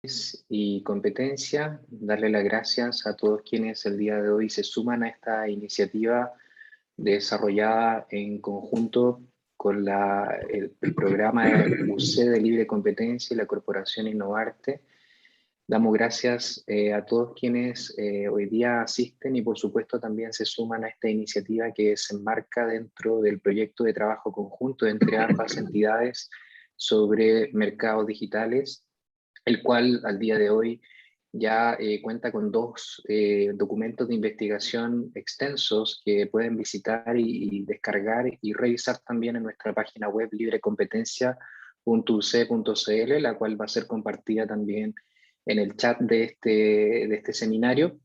y competencia, darle las gracias a todos quienes el día de hoy se suman a esta iniciativa desarrollada en conjunto con el programa UC de Libre Competencia y la Corporación Innovarte. Damos gracias a todos quienes hoy día asisten y por supuesto también se suman a esta iniciativa que se enmarca dentro del proyecto de trabajo conjunto entre ambas entidades sobre mercados digitales, el cual al día de hoy ya cuenta con dos documentos de investigación extensos que pueden visitar y descargar y revisar también en nuestra página web librecompetencia.uc.cl, la cual va a ser compartida también en el chat de este seminario.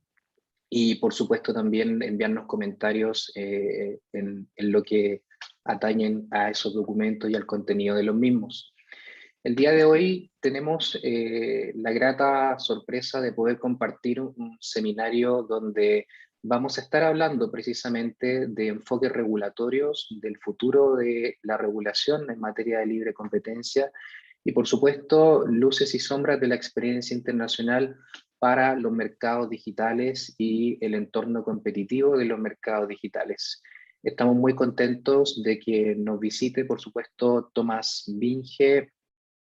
Y por supuesto también enviarnos comentarios en lo que atañen a esos documentos y al contenido de los mismos. El día de hoy tenemos la grata sorpresa de poder compartir un seminario donde vamos a estar hablando precisamente de enfoques regulatorios, del futuro de la regulación en materia de libre competencia y por supuesto luces y sombras de la experiencia internacional para los mercados digitales y el entorno competitivo de los mercados digitales. Estamos muy contentos de que nos visite, por supuesto, Tomás Vinge,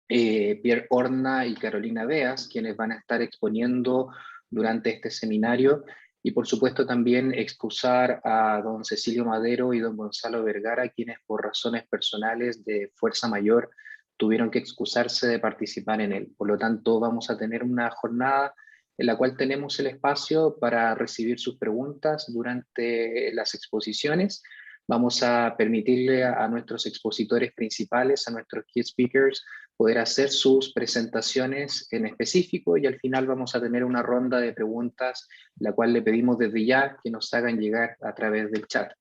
Pierre Horna y Carolina Beas, quienes van a estar exponiendo durante este seminario, y por supuesto también excusar a don Cecilio Madero y don Gonzalo Vergara, quienes por razones personales de fuerza mayor tuvieron que excusarse de participar en él. Por lo tanto, vamos a tener una jornada en la cual tenemos el espacio para recibir sus preguntas durante las exposiciones. Vamos a permitirle a nuestros expositores principales, a nuestros key speakers, poder hacer sus presentaciones en específico y al final vamos a tener una ronda de preguntas, la cual le pedimos desde ya que nos hagan llegar a través del chat.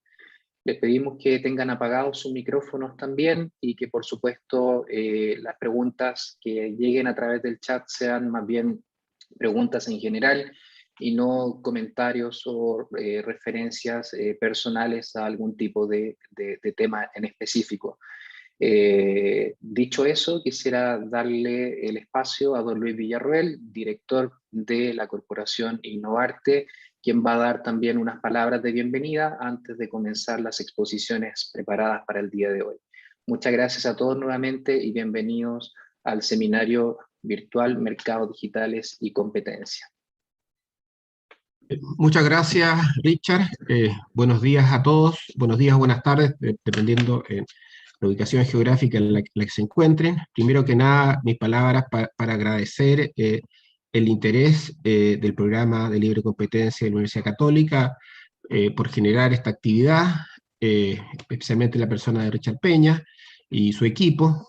Les pedimos que tengan apagados sus micrófonos también y que por supuesto las preguntas que lleguen a través del chat sean más bien preguntas en general y no comentarios o referencias personales a algún tipo de tema en específico. Dicho eso, quisiera darle el espacio a don Luis Villarroel, director de la Corporación Innovarte, quien va a dar también unas palabras de bienvenida antes de comenzar las exposiciones preparadas para el día de hoy. Muchas gracias a todos nuevamente y bienvenidos al seminario virtual Mercados Digitales y Competencia. Muchas gracias, Richard. Buenos días a todos, buenos días o buenas tardes, dependiendo la ubicación geográfica en la que se encuentren. Primero que nada, mis palabras para agradecer el interés del programa de libre competencia de la Universidad Católica por generar esta actividad, especialmente la persona de Richard Peña y su equipo,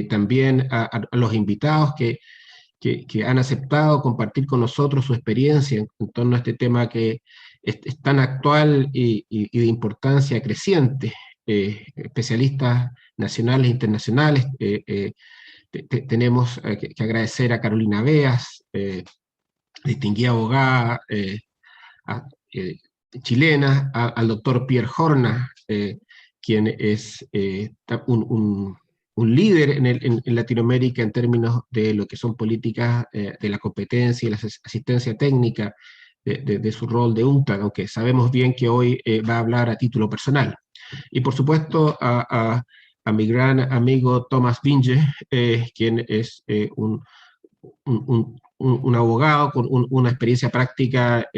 también a los invitados que han aceptado compartir con nosotros su experiencia en torno a este tema que es tan actual y de importancia creciente. Especialistas nacionales e internacionales. Tenemos que agradecer a Carolina Beas, distinguida abogada chilena, al doctor Pierre Horna, quien es un líder en Latinoamérica en términos de lo que son políticas de la competencia y la asistencia técnica de su rol de UNCTAD, aunque sabemos bien que hoy va a hablar a título personal. Y por supuesto a mi gran amigo Tomás Vinge, quien es un abogado con una experiencia práctica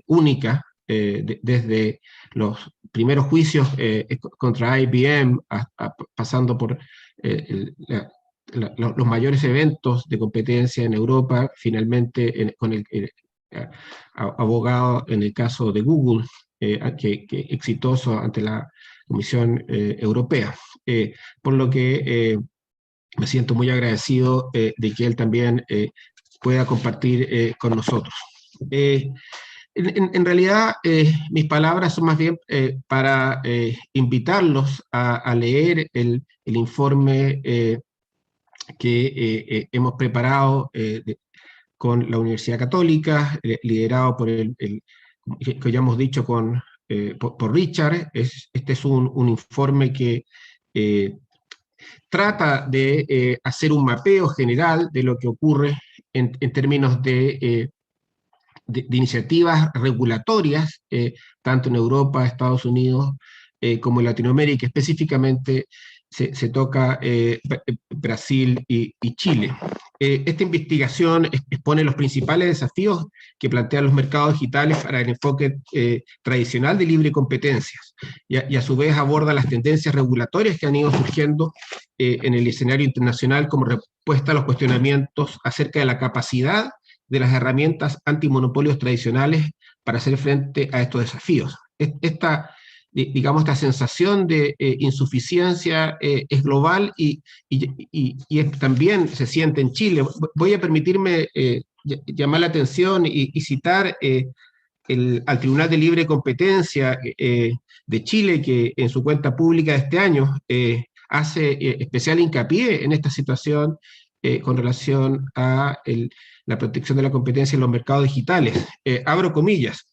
única, desde los primeros juicios contra IBM, pasando por los mayores eventos de competencia en Europa, finalmente con el abogado en el caso de Google, que exitoso ante la Comisión Europea. Por lo que me siento muy agradecido de que él también pueda compartir con nosotros. En realidad, mis palabras son más bien para invitarlos a leer el informe que hemos preparado con la Universidad Católica, liderado por que ya hemos dicho por Richard. Este es un informe que trata de hacer un mapeo general de lo que ocurre en términos de iniciativas regulatorias, tanto en Europa, Estados Unidos, como en Latinoamérica. Específicamente se toca Brasil y Chile. Esta investigación expone los principales desafíos que plantean los mercados digitales para el enfoque tradicional de libre competencia, y a su vez aborda las tendencias regulatorias que han ido surgiendo en el escenario internacional como respuesta a los cuestionamientos acerca de la capacidad de las herramientas antimonopolios tradicionales para hacer frente a estos desafíos. Digamos, esta sensación de insuficiencia es global y también se siente en Chile. Voy a permitirme llamar la atención y citar al Tribunal de Libre Competencia de Chile, que en su cuenta pública de este año hace especial hincapié en esta situación con relación a la protección de la competencia en los mercados digitales. Abro comillas.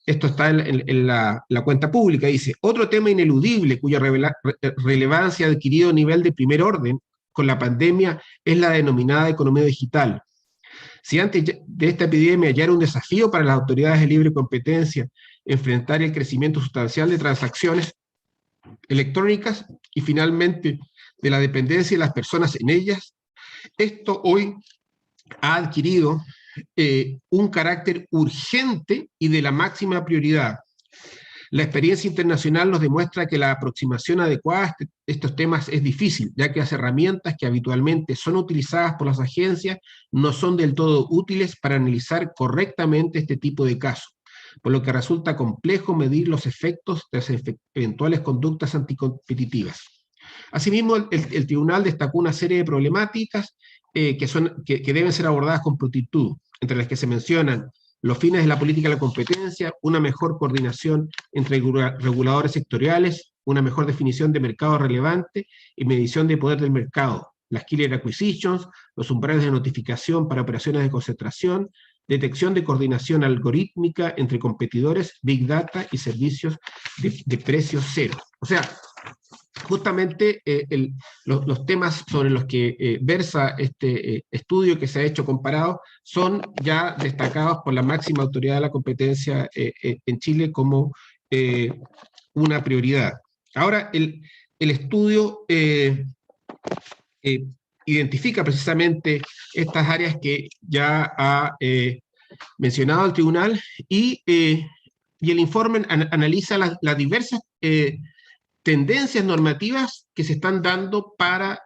Esto está en la cuenta pública. Dice: otro tema ineludible cuya relevancia ha adquirido nivel de primer orden con la pandemia es la denominada economía digital. Si antes de esta epidemia ya era un desafío para las autoridades de libre competencia enfrentar el crecimiento sustancial de transacciones electrónicas y finalmente de la dependencia de las personas en ellas, esto hoy ha adquirido un carácter urgente y de la máxima prioridad. La experiencia internacional nos demuestra que la aproximación adecuada a estos temas es difícil, ya que las herramientas que habitualmente son utilizadas por las agencias no son del todo útiles para analizar correctamente este tipo de casos, por lo que resulta complejo medir los efectos de las eventuales conductas anticompetitivas. Asimismo, el tribunal destacó una serie de problemáticas que deben ser abordadas con prontitud, entre las que se mencionan los fines de la política de la competencia, una mejor coordinación entre reguladores sectoriales, una mejor definición de mercado relevante y medición de poder del mercado, las killer acquisitions, los umbrales de notificación para operaciones de concentración, detección de coordinación algorítmica entre competidores, big data y servicios de precios cero. O sea, justamente los temas sobre los que versa este estudio que se ha hecho comparado son ya destacados por la máxima autoridad de la competencia en Chile como una prioridad. Ahora, el estudio identifica precisamente estas áreas que ya ha mencionado el tribunal y el informe analiza las diversas tendencias normativas que se están dando para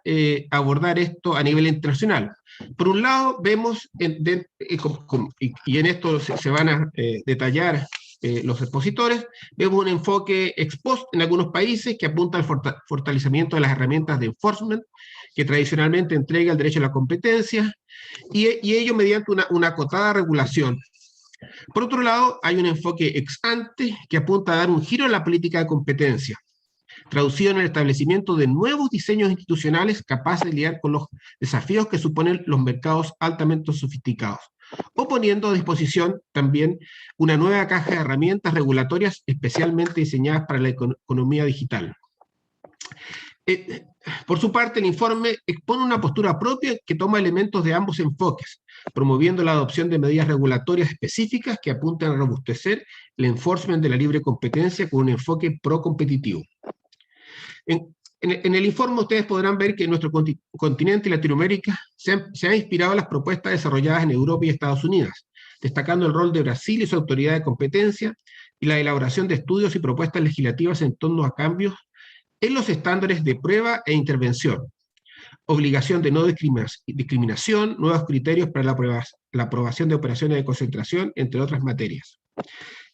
abordar esto a nivel internacional. Por un lado, vemos, y en esto se van a detallar los expositores, vemos un enfoque ex post en algunos países que apunta al fortalecimiento de las herramientas de enforcement que tradicionalmente entrega el derecho a la competencia, y ello mediante una acotada regulación. Por otro lado, hay un enfoque ex ante que apunta a dar un giro a la política de competencia, traducido en el establecimiento de nuevos diseños institucionales capaces de lidiar con los desafíos que suponen los mercados altamente sofisticados, o poniendo a disposición también una nueva caja de herramientas regulatorias especialmente diseñadas para la economía digital. Por su parte, el informe expone una postura propia que toma elementos de ambos enfoques, promoviendo la adopción de medidas regulatorias específicas que apuntan a robustecer el enforcement de la libre competencia con un enfoque pro-competitivo. En el informe ustedes podrán ver que en nuestro continente, Latinoamérica, se han inspirado en las propuestas desarrolladas en Europa y Estados Unidos, destacando el rol de Brasil y su autoridad de competencia y la elaboración de estudios y propuestas legislativas en torno a cambios en los estándares de prueba e intervención, obligación de no discriminación, nuevos criterios para la aprobación de operaciones de concentración, entre otras materias.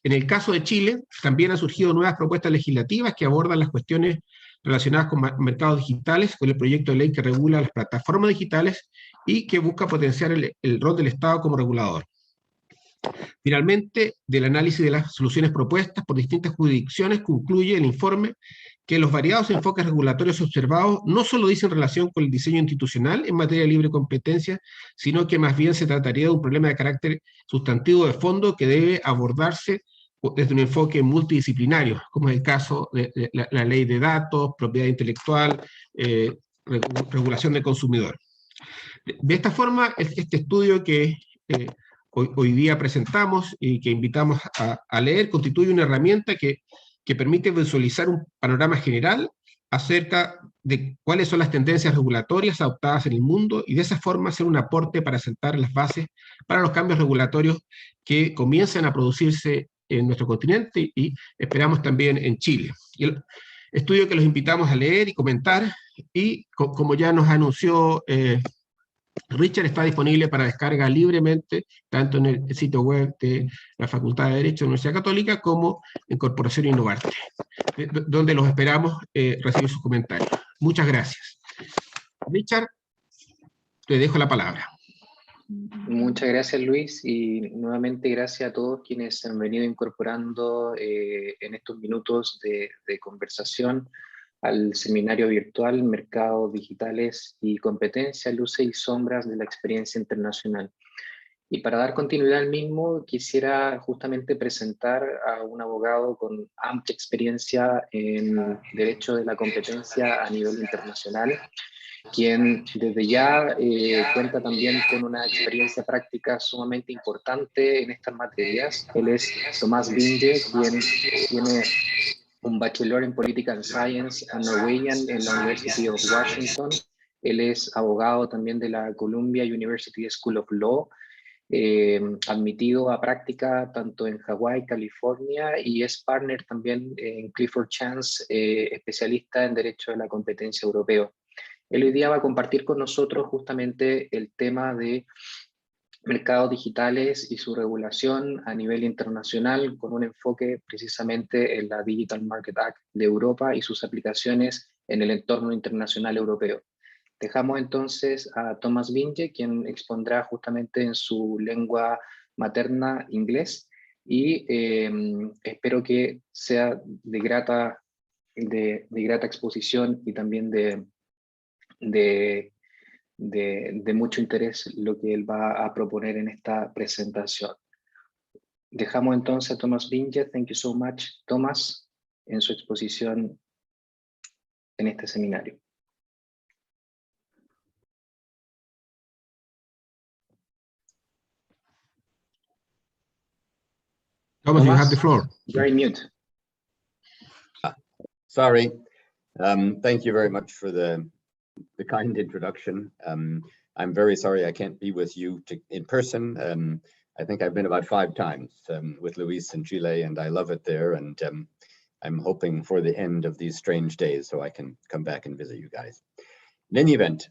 En el caso de Chile, también han surgido nuevas propuestas legislativas que abordan las cuestiones relacionadas con mercados digitales, con el proyecto de ley que regula las plataformas digitales y que busca potenciar el rol del Estado como regulador. Finalmente, del análisis de las soluciones propuestas por distintas jurisdicciones, concluye el informe que los variados enfoques regulatorios observados no solo dicen relación con el diseño institucional en materia de libre competencia, sino que más bien se trataría de un problema de carácter sustantivo de fondo que debe abordarse desde un enfoque multidisciplinario, como es el caso de la ley de datos, propiedad intelectual, regulación del consumidor. De esta forma, este estudio que hoy día presentamos y que invitamos a leer constituye una herramienta que permite visualizar un panorama general acerca de cuáles son las tendencias regulatorias adoptadas en el mundo y de esa forma hacer un aporte para sentar las bases para los cambios regulatorios que comiencen a producirse en nuestro continente y esperamos también en Chile. Y el estudio que los invitamos a leer y comentar, y como ya nos anunció Richard, está disponible para descarga libremente, tanto en el sitio web de la Facultad de Derecho de la Universidad Católica como en Corporación Innovarte, donde los esperamos recibir sus comentarios. Muchas gracias. Richard, te dejo la palabra. Muchas gracias, Luis, y nuevamente gracias a todos quienes se han venido incorporando en estos minutos de conversación al seminario virtual Mercados Digitales y Competencia, Luces y Sombras de la Experiencia Internacional. Y para dar continuidad al mismo, quisiera justamente presentar a un abogado con amplia experiencia en derecho de la competencia a nivel internacional, quien desde ya cuenta también con una experiencia práctica sumamente importante en estas materias. Él es Tomás Vinje, quien tiene un bachelor en Political Science and Norwegian en la University of Washington. Él es abogado también de la Columbia University School of Law, admitido a práctica tanto en Hawái, California, y es partner también en Clifford Chance, especialista en Derecho de la Competencia Europeo. Él hoy día va a compartir con nosotros justamente el tema de mercados digitales y su regulación a nivel internacional, con un enfoque precisamente en la Digital Market Act de Europa y sus aplicaciones en el entorno internacional europeo. Dejamos entonces a Tomás Vinje, quien expondrá justamente en su lengua materna, inglés, y espero que sea de grata exposición y también de mucho interés lo que él va a proponer en esta presentación. Dejamos entonces a Tomás Vinje. Thank you so much, Tomás, en su exposición en este seminario. Thomas, you have the floor. You're in mute. Sorry. Thank you very much for the kind introduction. I'm very sorry I can't be with you in person. I think I've been about 5 times with Luis in Chile, and I love it there. And I'm hoping for the end of these strange days so I can come back and visit you guys. In any event,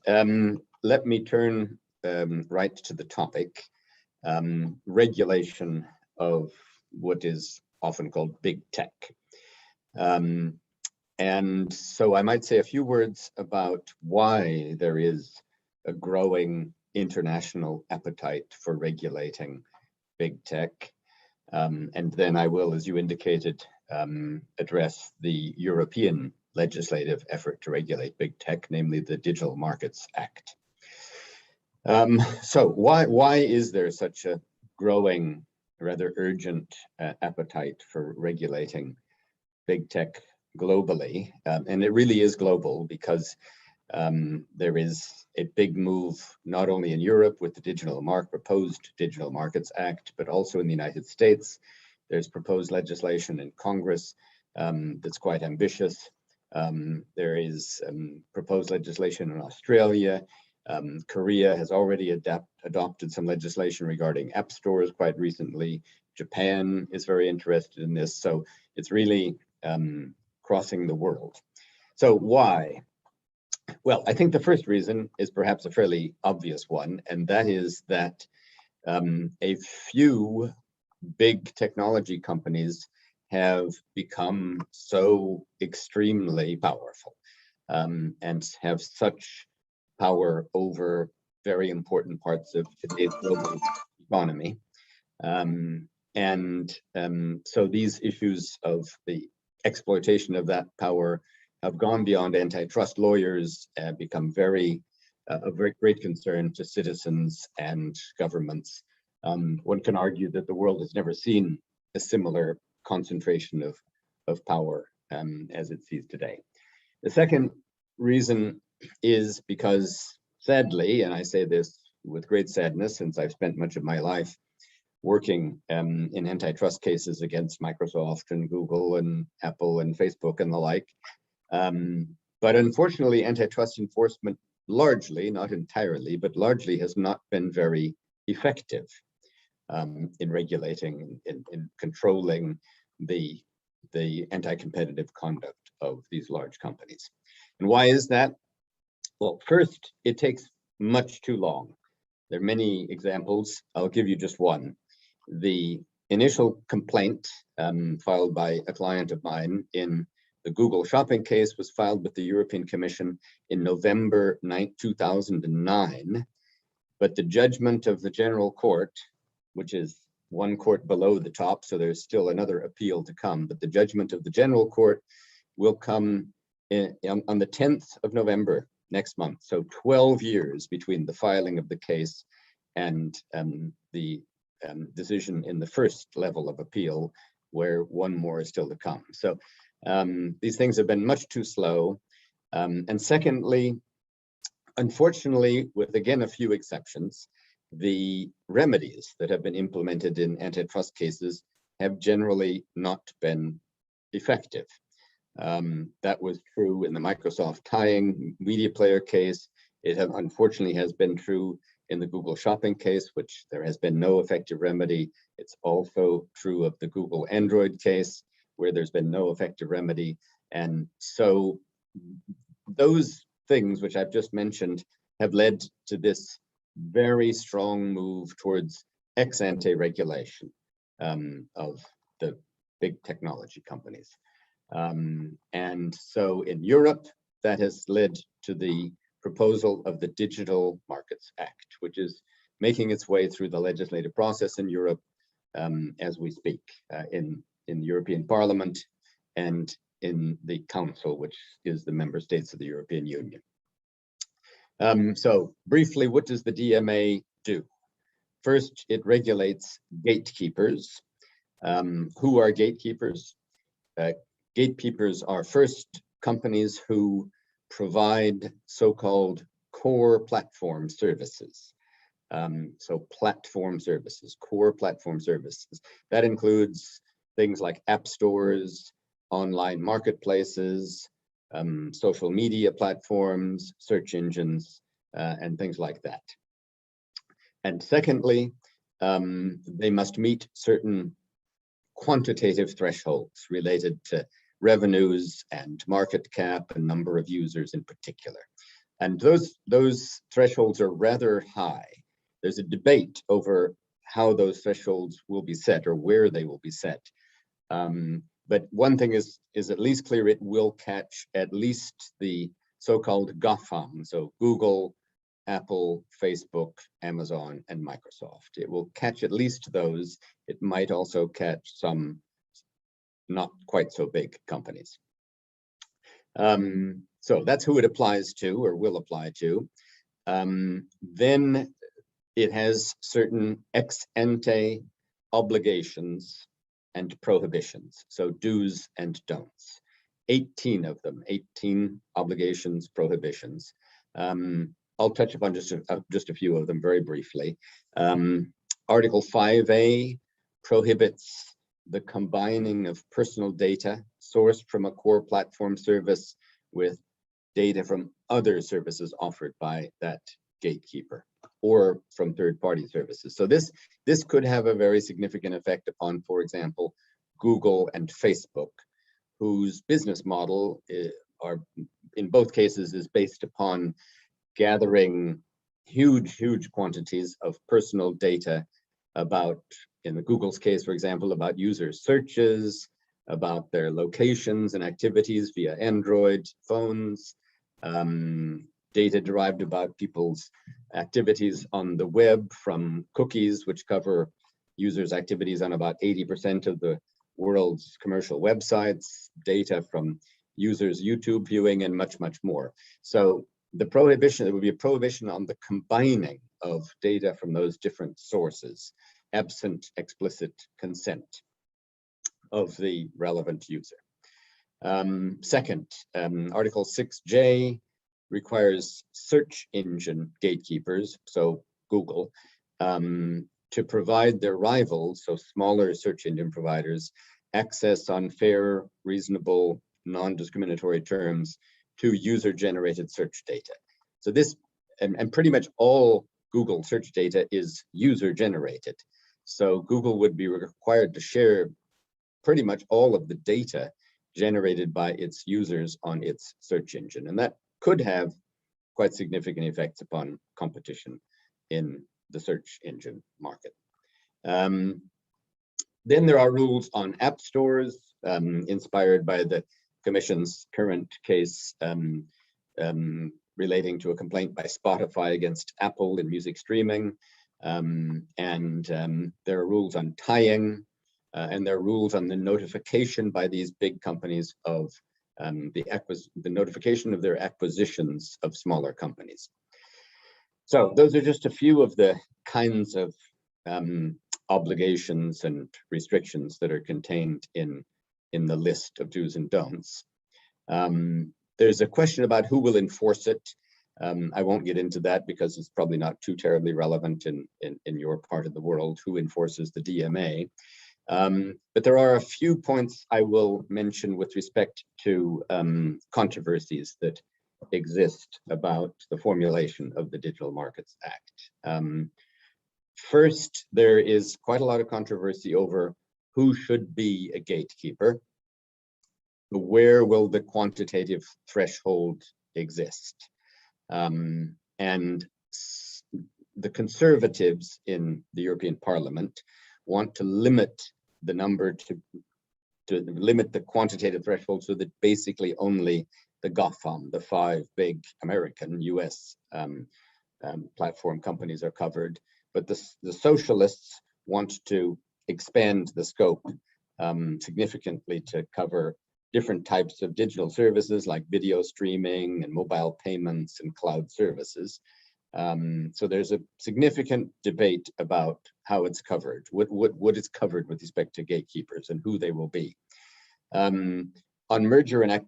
let me turn right to the topic, regulation of what is often called big tech. And so I might say a few words about why there is a growing international appetite for regulating big tech. And then I will, as you indicated, address the European legislative effort to regulate big tech, namely the Digital Markets Act. So why is there such a growing, rather urgent appetite for regulating big tech globally? And it really is global because there is a big move not only in Europe with the proposed Digital Markets Act, but also in the United States. There's proposed legislation in Congress that's quite ambitious. There is proposed legislation in Australia. Korea has already adopted some legislation regarding app stores quite recently. Japan is very interested in this. So it's really crossing the world. So why? Well, I think the first reason is perhaps a fairly obvious one, and that is that a few big technology companies have become so extremely powerful and have such power over very important parts of today's global economy. So these issues of the exploitation of that power have gone beyond antitrust lawyers and become a very great concern to citizens and governments. One can argue that the world has never seen a similar concentration of power as it sees today. The second reason is because sadly, and I say this with great sadness since I've spent much of my life working in antitrust cases against Microsoft and Google and Apple and Facebook and the like. But unfortunately, antitrust enforcement largely, not entirely, but largely has not been very effective in regulating, in controlling the anti-competitive conduct of these large companies. And why is that? Well, first, it takes much too long. There are many examples. I'll give you just one. The initial complaint filed by a client of mine in the Google shopping case was filed with the European Commission in November 2009, but the judgment of the General Court, which is one court below the top, so there's still another appeal to come, but the judgment of the General Court will come on the 10th of November next month. So 12 years between the filing of the case and the decision in the first level of appeal, where one more is still to come. So these things have been much too slow. And secondly, unfortunately, with again a few exceptions, the remedies that have been implemented in antitrust cases have generally not been effective. That was true in the Microsoft tying media player case. It unfortunately has been true in the Google shopping case, which there has been no effective remedy. It's also true of the Google Android case, where there's been no effective remedy. And so those things which I've just mentioned have led to this very strong move towards ex-ante regulation of the big technology companies. And so in Europe, that has led to the proposal of the Digital Markets Act, which is making its way through the legislative process in Europe as we speak, in the European Parliament and in the Council, which is the member states of the European Union. So briefly, what does the DMA do? First, it regulates gatekeepers. Who are gatekeepers? Gatekeepers are first companies who provide so-called core platform services. So platform services, core platform services. That includes things like app stores, online marketplaces, social media platforms, search engines, and things like that. And secondly, they must meet certain quantitative thresholds related to revenues and market cap and number of users in particular. And those thresholds are rather high. There's a debate over how those thresholds will be set or where they will be set. But one thing is at least clear, it will catch at least the so-called GAFAM, so Google, Apple, Facebook, Amazon, and Microsoft. It will catch at least those. It might also catch some not quite so big companies. So that's who it applies to or will apply to. Then it has certain ex-ante obligations and prohibitions, so do's and don'ts. 18 of them, 18 obligations, prohibitions. I'll touch upon just a few of them very briefly. Article 5A prohibits the combining of personal data sourced from a core platform service with data from other services offered by that gatekeeper or from third-party services. So this could have a very significant effect upon, for example, Google and Facebook, whose business model are in both cases is based upon gathering huge quantities of personal data about, in the Google's case, for example, about user searches, about their locations and activities via Android phones, data derived about people's activities on the web from cookies, which cover users' activities on about 80% of the world's commercial websites, data from users' YouTube viewing, and much more. So the prohibition, there would be a prohibition on the combining of data from those different sources, absent explicit consent of the relevant user. Second, Article 6J requires search engine gatekeepers, so Google, to provide their rivals, so smaller search engine providers, access on fair, reasonable, non-discriminatory terms to user-generated search data. So this, and pretty much all Google search data is user-generated. So Google would be required to share pretty much all of the data generated by its users on its search engine. And that could have quite significant effects upon competition in the search engine market. Then there are rules on app stores, inspired by the Commission's current case relating to a complaint by Spotify against Apple in music streaming. There are rules on tying, and there are rules on the notification by these big companies of the notification of their acquisitions of smaller companies. So those are just a few of the kinds of obligations and restrictions that are contained in the list of do's and don'ts. There's a question about who will enforce it. I won't get into that because it's probably not too terribly relevant in your part of the world, who enforces the DMA. But there are a few points I will mention with respect to controversies that exist about the formulation of the Digital Markets Act. First, there is quite a lot of controversy over who should be a gatekeeper. Where will the quantitative threshold exist? And the conservatives in the European Parliament want to limit the number to limit the quantitative threshold so that basically only the GAFAM, the 5 big American US platform companies are covered. But the socialists want to expand the scope significantly to cover different types of digital services like video streaming and mobile payments and cloud services. So there's a significant debate about how it's covered, what is covered with respect to gatekeepers and who they will be. On mergers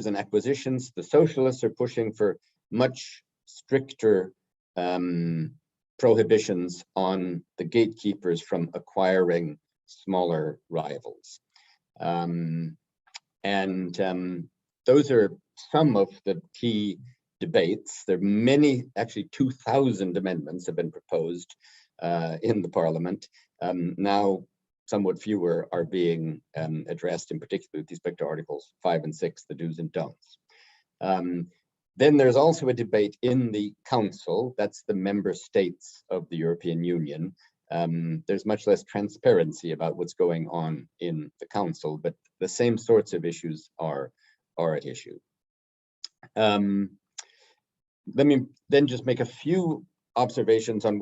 and acquisitions, the socialists are pushing for much stricter prohibitions on the gatekeepers from acquiring smaller rivals. Those are some of the key debates. There are many, actually 2,000 amendments have been proposed in the Parliament. Now, somewhat fewer are being addressed, in particular with respect to Articles 5 and 6, the do's and don'ts. Then there's also a debate in the Council, that's the member states of the European Union. There's much less transparency about what's going on in the Council, but the same sorts of issues are at issue. Let me then just make a few observations on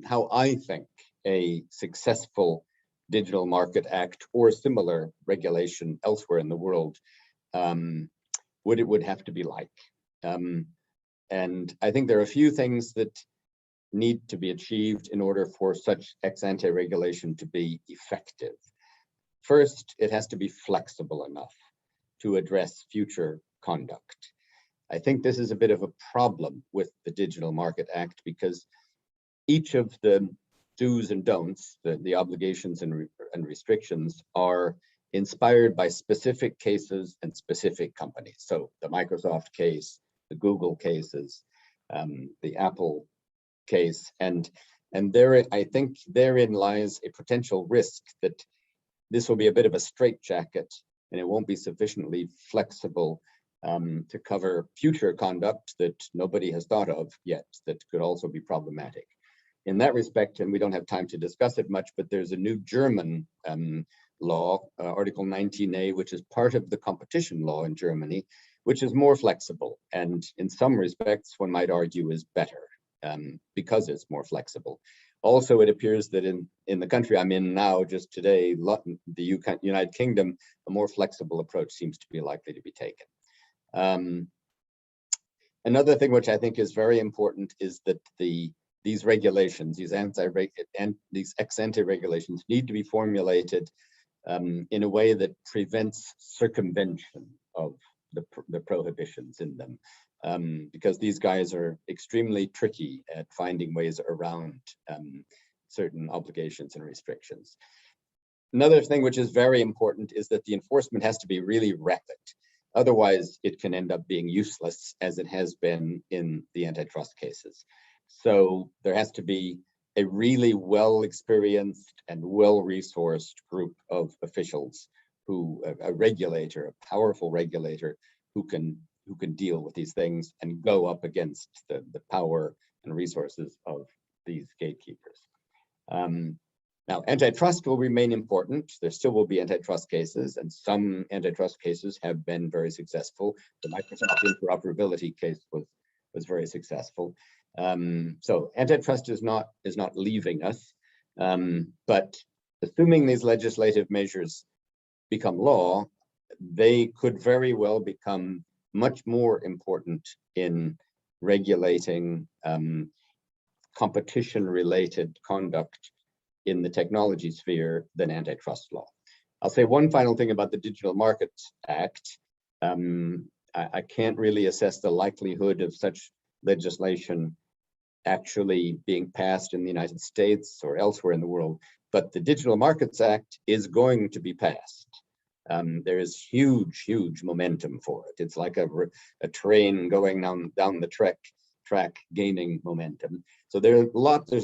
how I think a successful Digital Market Act or similar regulation elsewhere in the world would have to be like. And I think there are a few things that need to be achieved in order for such ex-ante regulation to be effective. First, it has to be flexible enough to address future conduct. I think this is a bit of a problem with the Digital Market Act because each of the do's and don'ts, the obligations and restrictions, are inspired by specific cases and specific companies. So the Microsoft case, the Google cases, the Apple case, and there, I think therein lies a potential risk that this will be a bit of a straitjacket and it won't be sufficiently flexible to cover future conduct that nobody has thought of yet that could also be problematic. In that respect, and we don't have time to discuss it much, but there's a new German law, Article 19a, which is part of the competition law in Germany, which is more flexible and in some respects one might argue is better because it's more flexible. Also, it appears that in the country I'm in now, just today, the United Kingdom, a more flexible approach seems to be likely to be taken. Another thing which I think is very important is that these regulations, these ex-ante regulations need to be formulated in a way that prevents circumvention of the prohibitions in them. because these guys are extremely tricky at finding ways around certain obligations and restrictions. Another thing which is very important is that the enforcement has to be really rapid. Otherwise, it can end up being useless, as it has been in the antitrust cases. So there has to be a really well-experienced and well-resourced group of officials who, a regulator, a powerful regulator, who can deal with these things and go up against the power and resources of these gatekeepers. Now, antitrust will remain important. There still will be antitrust cases, and some antitrust cases have been very successful. The Microsoft interoperability case was very successful. So antitrust is not leaving us, but assuming these legislative measures become law, they could very well become much more important in regulating competition-related conduct in the technology sphere than antitrust law. I'll say one final thing about the Digital Markets Act. I can't really assess the likelihood of such legislation actually being passed in the United States or elsewhere in the world, but the Digital Markets Act is going to be passed. There is huge momentum for it. It's like a train going down the track gaining momentum. So there's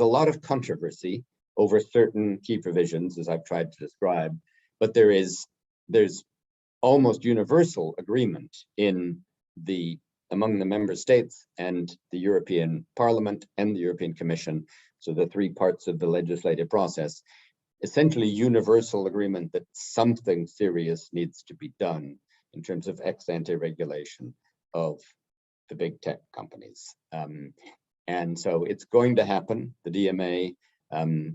a lot of controversy over certain key provisions, as I've tried to describe, but there's almost universal agreement among the member states and the European Parliament and the European Commission, so the three parts of the legislative process, essentially universal agreement that something serious needs to be done in terms of ex-ante regulation of the big tech companies. And so it's going to happen, the DMA,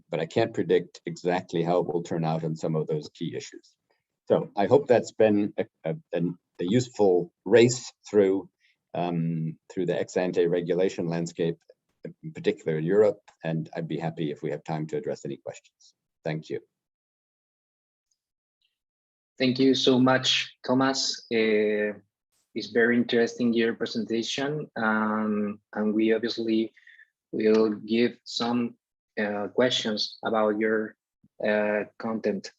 but I can't predict exactly how it will turn out on some of those key issues. So I hope that's been a useful race through the ex-ante regulation landscape, in particular in Europe, and I'd be happy if we have time to address any questions. Thank you. Thank you so much, Thomas. It's very interesting, your presentation, and we obviously will give some questions about your content.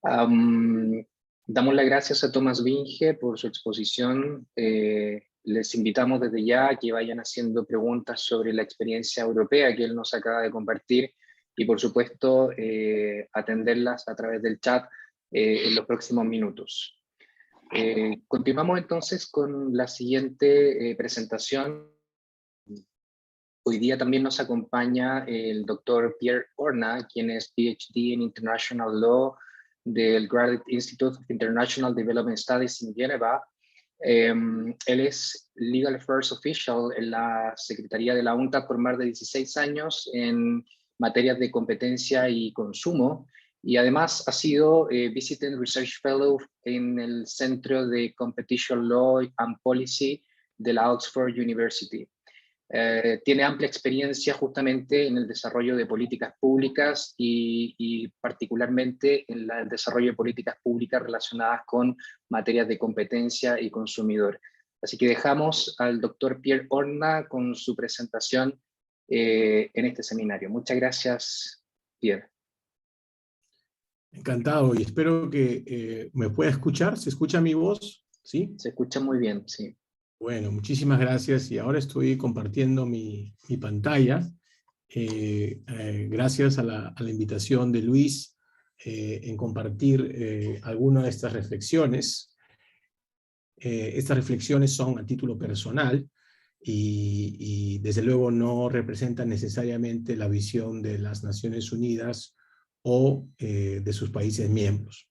Damos las gracias a Thomas Vinge por su exposición. Les invitamos desde ya a que vayan haciendo preguntas sobre la experiencia europea que él nos acaba de compartir y, por supuesto, atenderlas a través del chat en los próximos minutos. Continuamos entonces con la siguiente presentación. Hoy día también nos acompaña el doctor Pierre Horna, quien es PhD en International Law del Graduate Institute of International Development Studies en Geneva. Él es Legal Affairs Official en la Secretaría de la UNCTAD por más de 16 años en materias de competencia y consumo, y además ha sido Visiting Research Fellow en el Centro de Competition Law and Policy de la Oxford University. Tiene amplia experiencia justamente en el desarrollo de políticas públicas y particularmente en el desarrollo de políticas públicas relacionadas con materias de competencia y consumidor. Así que dejamos al doctor Pierre Horna con su presentación en este seminario. Muchas gracias, Pierre. Encantado, y espero que me pueda escuchar. ¿Se escucha mi voz? ¿Sí? Se escucha muy bien, sí. Bueno, muchísimas gracias, y ahora estoy compartiendo mi pantalla. Gracias a la invitación de Luis en compartir algunas de estas reflexiones. Estas reflexiones son a título personal y desde luego no representan necesariamente la visión de las Naciones Unidas o de sus países miembros.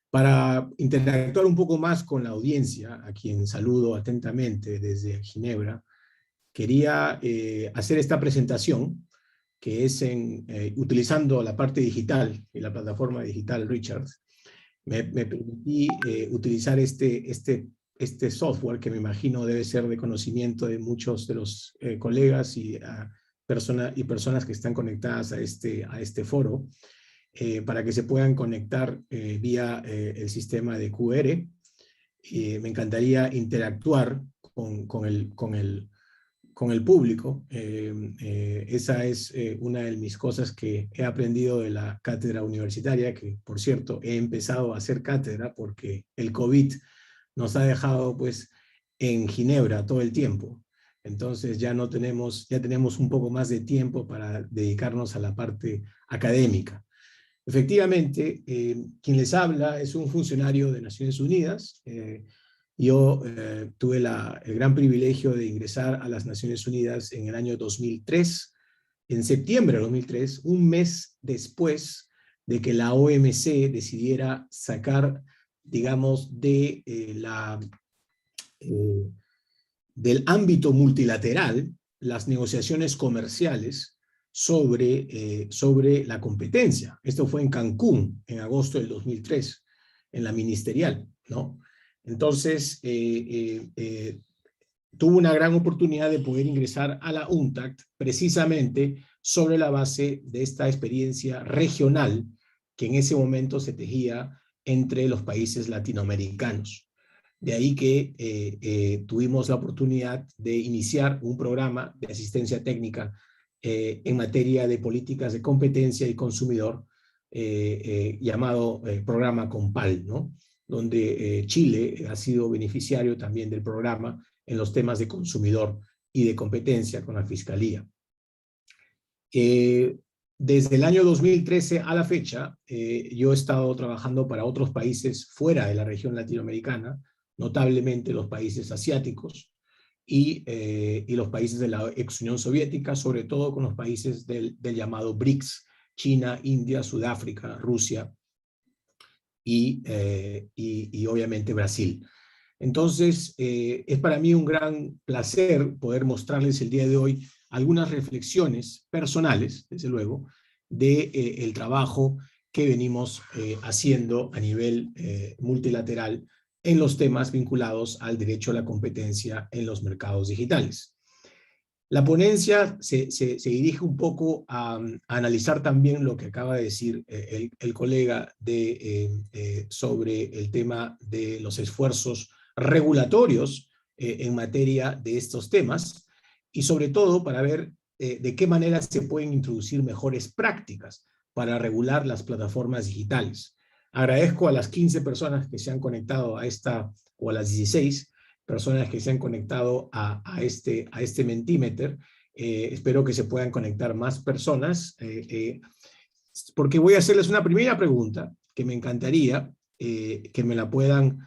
Para interactuar un poco más con la audiencia, a quien saludo atentamente desde Ginebra, quería hacer esta presentación, que es utilizando la parte digital y la plataforma digital Richard. Me permití utilizar este software, que me imagino debe ser de conocimiento de muchos de los colegas y personas que están conectadas a este foro, para que se puedan conectar vía el sistema de QR. me encantaría interactuar con el público. Esa es una de mis cosas que he aprendido de la cátedra universitaria, que por cierto he empezado a hacer cátedra porque el COVID nos ha dejado pues en Ginebra todo el tiempo. Entonces ya tenemos un poco más de tiempo para dedicarnos a la parte académica. Efectivamente, quien les habla es un funcionario de Naciones Unidas. Yo tuve el gran privilegio de ingresar a las Naciones Unidas en el año 2003, en septiembre de 2003, un mes después de que la OMC decidiera sacar, digamos, del ámbito multilateral las negociaciones comerciales sobre la competencia. Esto fue en Cancún, en agosto del 2003, en la ministerial, ¿no? Entonces, tuvo una gran oportunidad de poder ingresar a la UNCTAD precisamente sobre la base de esta experiencia regional que en ese momento se tejía entre los países latinoamericanos. De ahí que tuvimos la oportunidad de iniciar un programa de asistencia técnica en materia de políticas de competencia y consumidor llamado programa COMPAL, ¿no? Donde Chile ha sido beneficiario también del programa en los temas de consumidor y de competencia con la Fiscalía. Desde el año 2013 a la fecha, yo he estado trabajando para otros países fuera de la región latinoamericana, notablemente los países asiáticos y los países de la ex Unión Soviética, sobre todo con los países del llamado BRICS, China, India, Sudáfrica, Rusia y obviamente Brasil. Entonces, es para mí un gran placer poder mostrarles el día de hoy algunas reflexiones personales, desde luego, del trabajo que venimos haciendo a nivel multilateral en los temas vinculados al derecho a la competencia en los mercados digitales. La ponencia se dirige un poco a analizar también lo que acaba de decir el colega sobre el tema de los esfuerzos regulatorios en materia de estos temas y sobre todo para ver de qué manera se pueden introducir mejores prácticas para regular las plataformas digitales. Agradezco a las 15 personas que se han conectado o a las 16 personas que se han conectado a este Mentimeter. Espero que se puedan conectar más personas, porque voy a hacerles una primera pregunta que me encantaría que me la puedan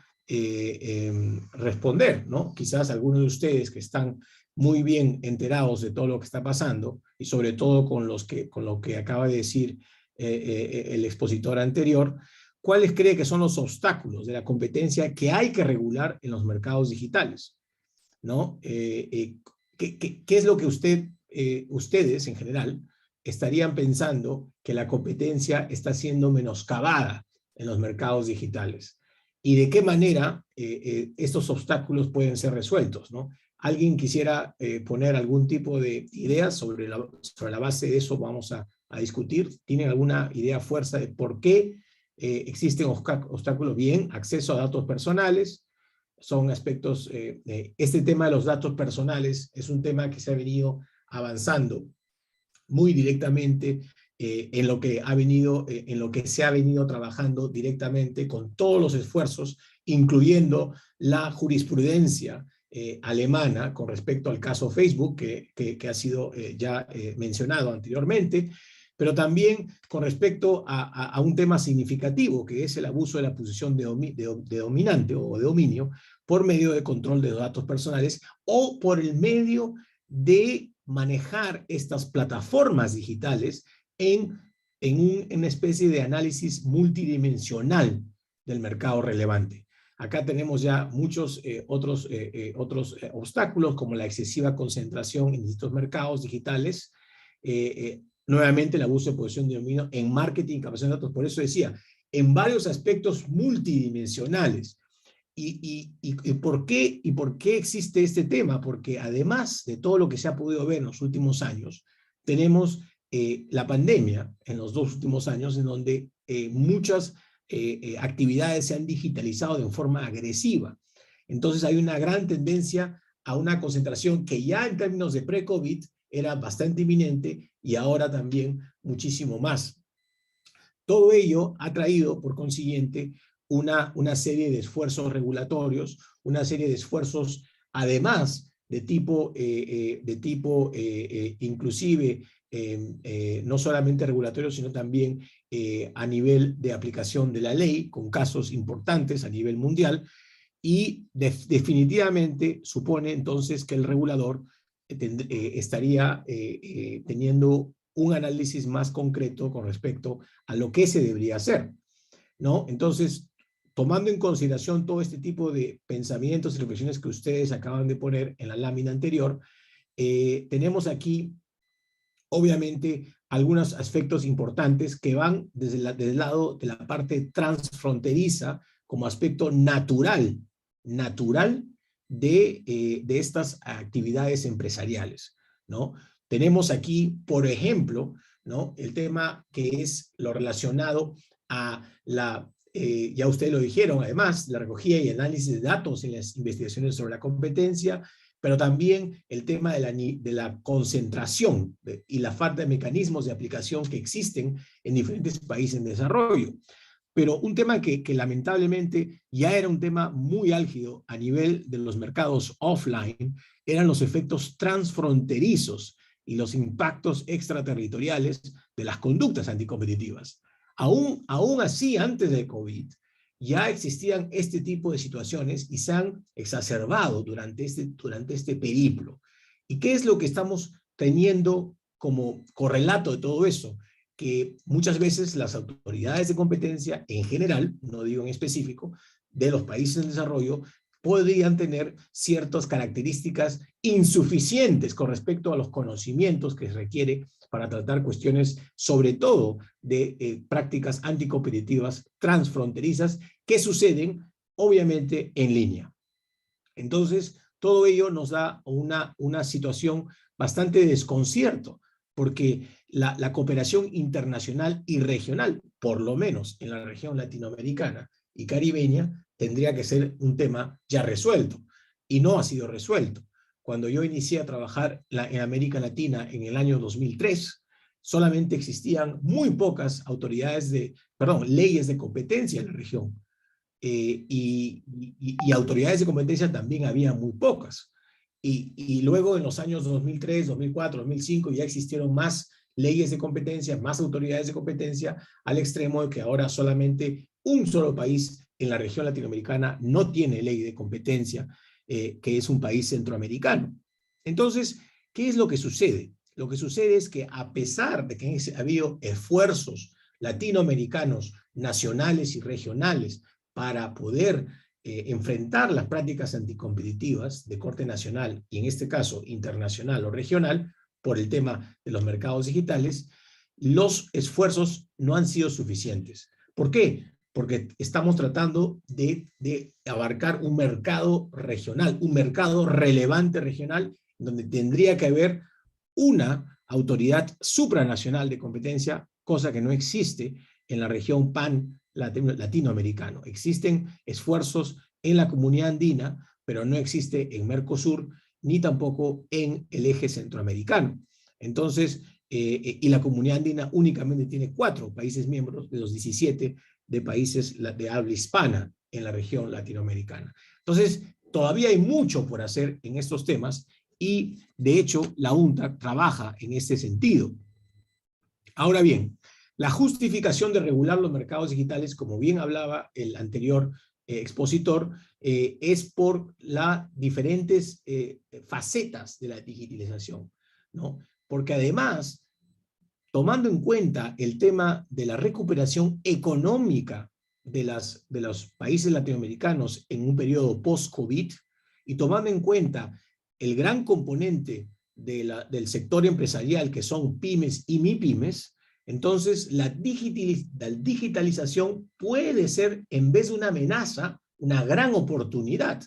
responder, ¿no? Quizás algunos de ustedes que están muy bien enterados de todo lo que está pasando y sobre todo con lo que acaba de decir el expositor anterior, ¿cuáles cree que son los obstáculos de la competencia que hay que regular en los mercados digitales? ¿No? ¿Qué es lo que ustedes en general estarían pensando que la competencia está siendo menoscabada en los mercados digitales? ¿Y de qué manera estos obstáculos pueden ser resueltos, ¿no? ¿Alguien quisiera poner algún tipo de ideas sobre la base de eso? Vamos a discutir. ¿Tienen alguna idea fuerza de por qué existen obstáculos? Bien, acceso a datos personales, son aspectos, este tema de los datos personales es un tema que se ha venido avanzando muy directamente en lo que se ha venido trabajando directamente con todos los esfuerzos, incluyendo la jurisprudencia alemana con respecto al caso Facebook, que ha sido ya mencionado anteriormente, pero también con respecto a un tema significativo, que es el abuso de la posición de dominante o de dominio por medio de control de datos personales o por el medio de manejar estas plataformas digitales en una especie de análisis multidimensional del mercado relevante. Acá tenemos ya muchos otros obstáculos, como la excesiva concentración en distintos mercados digitales, nuevamente el abuso de posición de dominio en marketing y captación de datos. Por eso decía, en varios aspectos multidimensionales. ¿Y por qué existe este tema? Porque además de todo lo que se ha podido ver en los últimos años, tenemos la pandemia en los 2 últimos años, en donde muchas actividades se han digitalizado de forma agresiva. Entonces hay una gran tendencia a una concentración que ya en términos de pre-COVID era bastante inminente y ahora también muchísimo más. Todo ello ha traído, por consiguiente, una serie de esfuerzos regulatorios, una serie de esfuerzos, además, de tipo inclusive, no solamente regulatorio, sino también a nivel de aplicación de la ley, con casos importantes a nivel mundial, y definitivamente supone entonces que el regulador estaría teniendo un análisis más concreto con respecto a lo que se debería hacer, ¿no? Entonces, tomando en consideración todo este tipo de pensamientos y reflexiones que ustedes acaban de poner en la lámina anterior, tenemos aquí, obviamente, algunos aspectos importantes que van desde el lado de la parte transfronteriza como aspecto natural de estas actividades empresariales, ¿no? Tenemos aquí, por ejemplo, ¿no?, el tema que es lo relacionado a ya ustedes lo dijeron, además, la recogida y análisis de datos en las investigaciones sobre la competencia, pero también el tema de la concentración y la falta de mecanismos de aplicación que existen en diferentes países en desarrollo. Pero un tema que lamentablemente ya era un tema muy álgido a nivel de los mercados offline eran los efectos transfronterizos y los impactos extraterritoriales de las conductas anticompetitivas. Aún así, antes del COVID, ya existían este tipo de situaciones y se han exacerbado durante este periplo. ¿Y qué es lo que estamos teniendo como correlato de todo eso? Que muchas veces las autoridades de competencia en general, no digo en específico, de los países en desarrollo, podrían tener ciertas características insuficientes con respecto a los conocimientos que se requiere para tratar cuestiones, sobre todo de prácticas anticompetitivas transfronterizas que suceden, obviamente, en línea. Entonces, todo ello nos da una situación bastante de desconcierto, porque la cooperación internacional y regional, por lo menos en la región latinoamericana y caribeña, tendría que ser un tema ya resuelto, y no ha sido resuelto. Cuando yo inicié a trabajar en América Latina en el año 2003, solamente existían muy pocas leyes de competencia en la región, y autoridades de competencia también había muy pocas. Y luego en los años 2003, 2004, 2005 ya existieron más leyes de competencia, más autoridades de competencia, al extremo de que ahora solamente un solo país en la región latinoamericana no tiene ley de competencia, que es un país centroamericano. Entonces, ¿qué es lo que sucede? Lo que sucede es que a pesar de que ha habido esfuerzos latinoamericanos, nacionales y regionales, para poder enfrentar las prácticas anticompetitivas de corte nacional y en este caso internacional o regional por el tema de los mercados digitales, los esfuerzos no han sido suficientes. ¿Por qué? Porque estamos tratando de abarcar un mercado regional, un mercado relevante regional, donde tendría que haber una autoridad supranacional de competencia, cosa que no existe en la región latinoamericano. Existen esfuerzos en la comunidad andina, pero no existe en Mercosur, ni tampoco en el eje centroamericano. Entonces, y la comunidad andina únicamente tiene 4 países miembros de los 17 de países de habla hispana en la región latinoamericana. Entonces, todavía hay mucho por hacer en estos temas y, de hecho, la UNTAC trabaja en este sentido. Ahora bien, la justificación de regular los mercados digitales, como bien hablaba el anterior expositor, es por las diferentes facetas de la digitalización, ¿no? Porque además, tomando en cuenta el tema de la recuperación económica de los países latinoamericanos en un periodo post-COVID, y tomando en cuenta el gran componente del sector empresarial, que son pymes y MIPYMES, entonces la digitalización puede ser, en vez de una amenaza, una gran oportunidad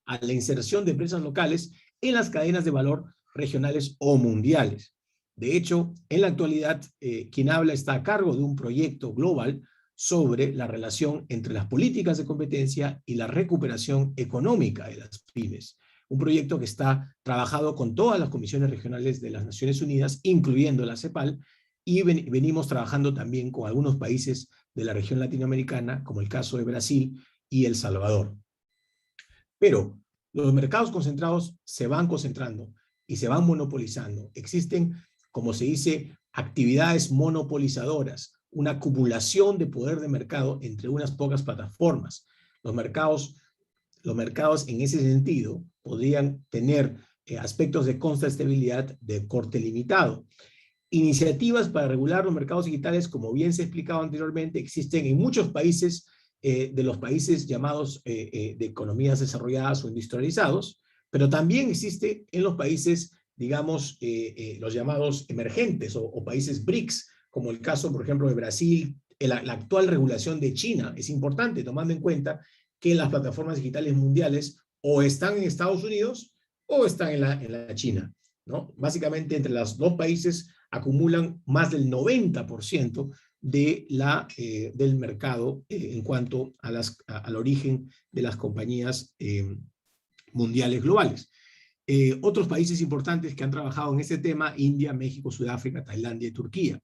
a la inserción de empresas locales en las cadenas de valor regionales o mundiales. De hecho, en la actualidad, quien habla está a cargo de un proyecto global sobre la relación entre las políticas de competencia y la recuperación económica de las pymes. Un proyecto que está trabajado con todas las comisiones regionales de las Naciones Unidas, incluyendo la CEPAL, y venimos trabajando también con algunos países de la región latinoamericana, como el caso de Brasil y El Salvador. Pero los mercados concentrados se van concentrando y se van monopolizando. Existen, como se dice, actividades monopolizadoras, una acumulación de poder de mercado entre unas pocas plataformas. Los mercados en ese sentido podrían tener aspectos de contrastabilidad de corte limitado. Iniciativas para regular los mercados digitales, como bien se ha explicado anteriormente, existen en muchos países de los países llamados de economías desarrolladas o industrializados, pero también existe en los países, digamos, los llamados emergentes o países BRICS, como el caso, por ejemplo, de Brasil. La actual regulación de China es importante, tomando en cuenta que las plataformas digitales mundiales o están en Estados Unidos o están en la China, ¿no? Básicamente, entre los dos países acumulan más del 90% del mercado en cuanto al origen de las compañías mundiales globales. Otros países importantes que han trabajado en este tema: India, México, Sudáfrica, Tailandia y Turquía.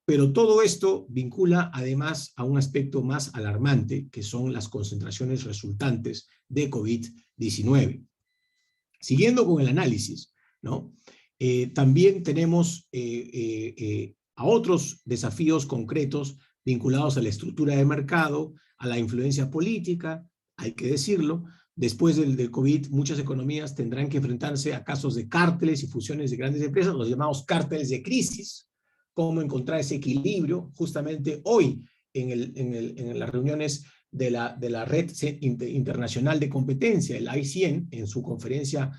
Pero todo esto vincula además a un aspecto más alarmante, que son las concentraciones resultantes de COVID-19. Siguiendo con el análisis, ¿no? También tenemos a otros desafíos concretos vinculados a la estructura de mercado, a la influencia política, hay que decirlo. Después del COVID, muchas economías tendrán que enfrentarse a casos de cárteles y fusiones de grandes empresas, los llamados cárteles de crisis. Cómo encontrar ese equilibrio. Justamente hoy, en las reuniones de la Red Internacional de Competencia, el ICN, en su conferencia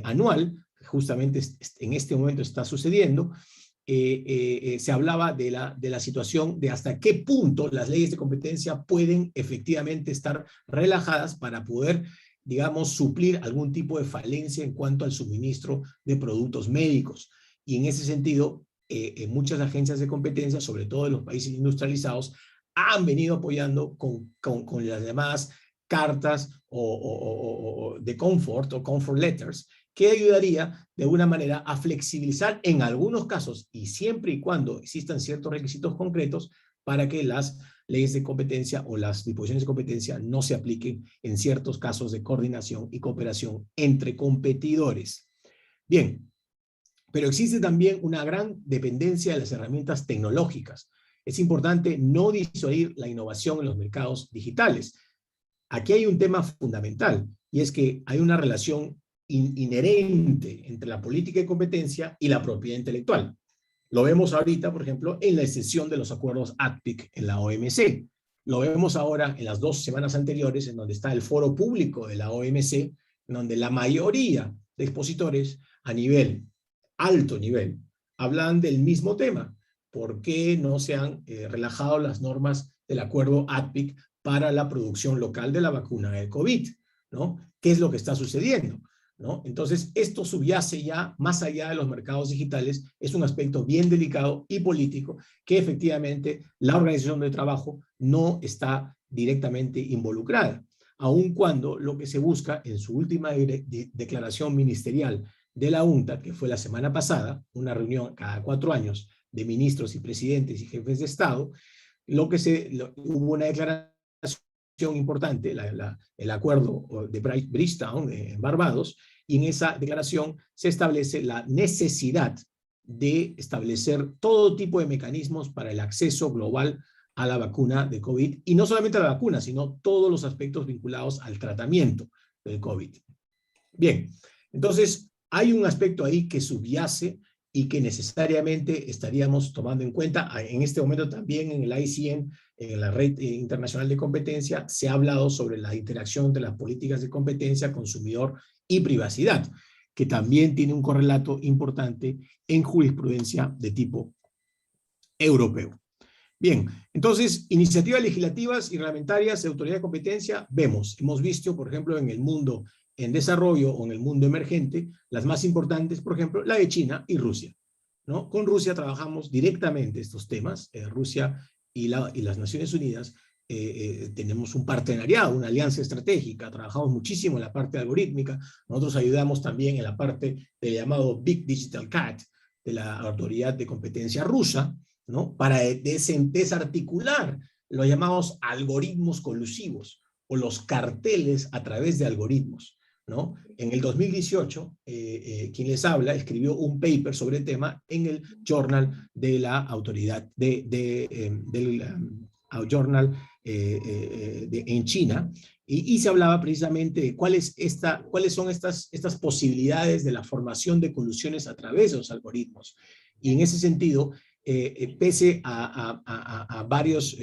anual, justamente en este momento está sucediendo, se hablaba de la situación de hasta qué punto las leyes de competencia pueden efectivamente estar relajadas para poder, digamos, suplir algún tipo de falencia en cuanto al suministro de productos médicos. Y en ese sentido, muchas agencias de competencia, sobre todo en los países industrializados, han venido apoyando con las llamadas cartas de comfort o comfort letters, que ayudaría de alguna manera a flexibilizar en algunos casos, y siempre y cuando existan ciertos requisitos concretos, para que las leyes de competencia o las disposiciones de competencia no se apliquen en ciertos casos de coordinación y cooperación entre competidores. Bien, pero existe también una gran dependencia de las herramientas tecnológicas. Es importante no disuadir la innovación en los mercados digitales. Aquí hay un tema fundamental, y es que hay una relación inherente entre la política de competencia y la propiedad intelectual. Lo vemos ahorita, por ejemplo, en la extensión de los acuerdos ADPIC en la OMC. Lo vemos ahora en las 2 semanas anteriores, en donde está el foro público de la OMC, en donde la mayoría de expositores a alto nivel, hablan del mismo tema. ¿Por qué no se han relajado las normas del acuerdo ADPIC para la producción local de la vacuna de COVID, ¿no? ¿Qué es lo que está sucediendo, ¿no? Entonces, esto subyace ya más allá de los mercados digitales, es un aspecto bien delicado y político que efectivamente la organización de trabajo no está directamente involucrada, aun cuando lo que se busca en su última declaración ministerial de la UNCTAD, que fue la semana pasada, una reunión cada 4 años de ministros y presidentes y jefes de Estado, hubo una declaración importante, el acuerdo de Bridgetown en Barbados, y en esa declaración se establece la necesidad de establecer todo tipo de mecanismos para el acceso global a la vacuna de COVID, y no solamente a la vacuna, sino todos los aspectos vinculados al tratamiento del COVID. Bien, entonces hay un aspecto ahí que subyace y que necesariamente estaríamos tomando en cuenta. En este momento también en el ICN, en la Red Internacional de Competencia, se ha hablado sobre la interacción entre las políticas de competencia, consumidor y privacidad, que también tiene un correlato importante en jurisprudencia de tipo europeo. Bien, entonces, iniciativas legislativas y reglamentarias de autoridad de competencia, hemos visto, por ejemplo, en el mundo en desarrollo o en el mundo emergente, las más importantes, por ejemplo, la de China y Rusia, ¿no? Con Rusia trabajamos directamente estos temas. Rusia y las Naciones Unidas tenemos un partenariado, una alianza estratégica, trabajamos muchísimo en la parte algorítmica, nosotros ayudamos también en la parte del llamado Big Digital Cat, de la Autoridad de Competencia Rusa, ¿no? Para desarticular los llamados algoritmos colusivos o los carteles a través de algoritmos, ¿no? En el 2018, quien les habla escribió un paper sobre el tema en el Journal de la Autoridad, Journal en China, y se hablaba precisamente de cuáles son estas posibilidades de la formación de colusiones a través de los algoritmos. Y en ese sentido, pese a varios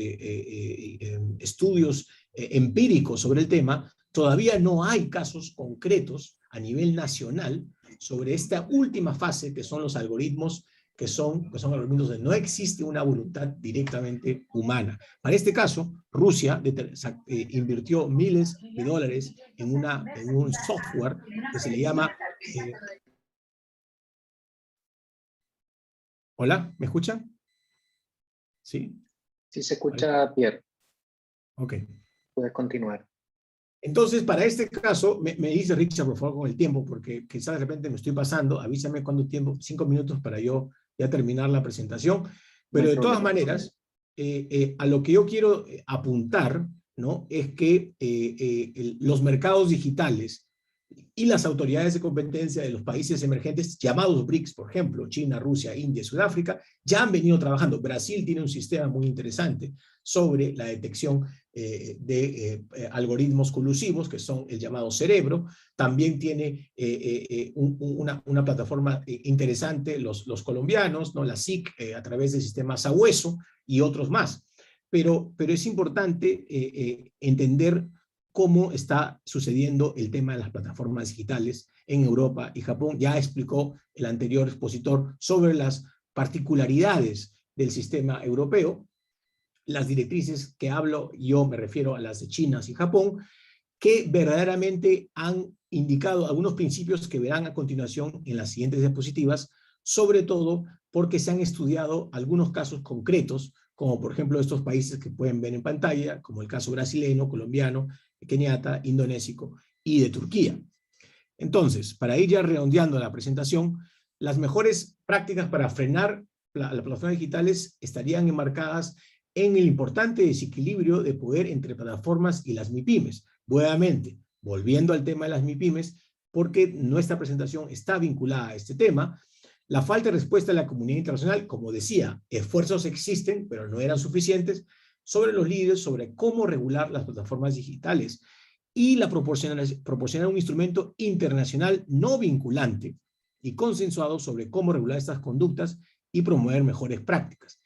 estudios empíricos sobre el tema, todavía no hay casos concretos a nivel nacional sobre esta última fase, que son los algoritmos, que son algoritmos donde no existe una voluntad directamente humana. Para este caso, Rusia invirtió miles de dólares en un software que se le llama... ¿Hola? ¿Me escuchan? ¿Sí? Sí se escucha, Pierre. Ok. Puedes continuar. Entonces, para este caso, me dice Richard, por favor, con el tiempo, porque quizás de repente me estoy pasando, avísame cuándo tiempo, 5 minutos para yo ya terminar la presentación, pero de todas maneras, a lo que yo quiero apuntar, ¿no? Es que los mercados digitales y las autoridades de competencia de los países emergentes, llamados BRICS, por ejemplo, China, Rusia, India y Sudáfrica, ya han venido trabajando. Brasil tiene un sistema muy interesante sobre la detección de algoritmos colusivos, que son el llamado Cerebro. También tiene una plataforma interesante los colombianos, ¿no? La SIC, a través del sistema Sabueso y otros más. Pero es importante entender cómo está sucediendo el tema de las plataformas digitales en Europa y Japón. Ya explicó el anterior expositor sobre las particularidades del sistema europeo. Las directrices que hablo, yo me refiero a las de China y Japón, que verdaderamente han indicado algunos principios que verán a continuación en las siguientes diapositivas, sobre todo porque se han estudiado algunos casos concretos, como por ejemplo estos países que pueden ver en pantalla, como el caso brasileño, colombiano, keniata, indonésico y de Turquía. Entonces, para ir ya redondeando la presentación, las mejores prácticas para frenar las plataformas digitales estarían enmarcadas en el importante desequilibrio de poder entre plataformas y las MIPYMES. Nuevamente, volviendo al tema de las MIPYMES, porque nuestra presentación está vinculada a este tema, la falta de respuesta de la comunidad internacional, como decía, esfuerzos existen, pero no eran suficientes, sobre los líderes, sobre cómo regular las plataformas digitales y la proporcionar un instrumento internacional no vinculante y consensuado sobre cómo regular estas conductas y promover mejores prácticas.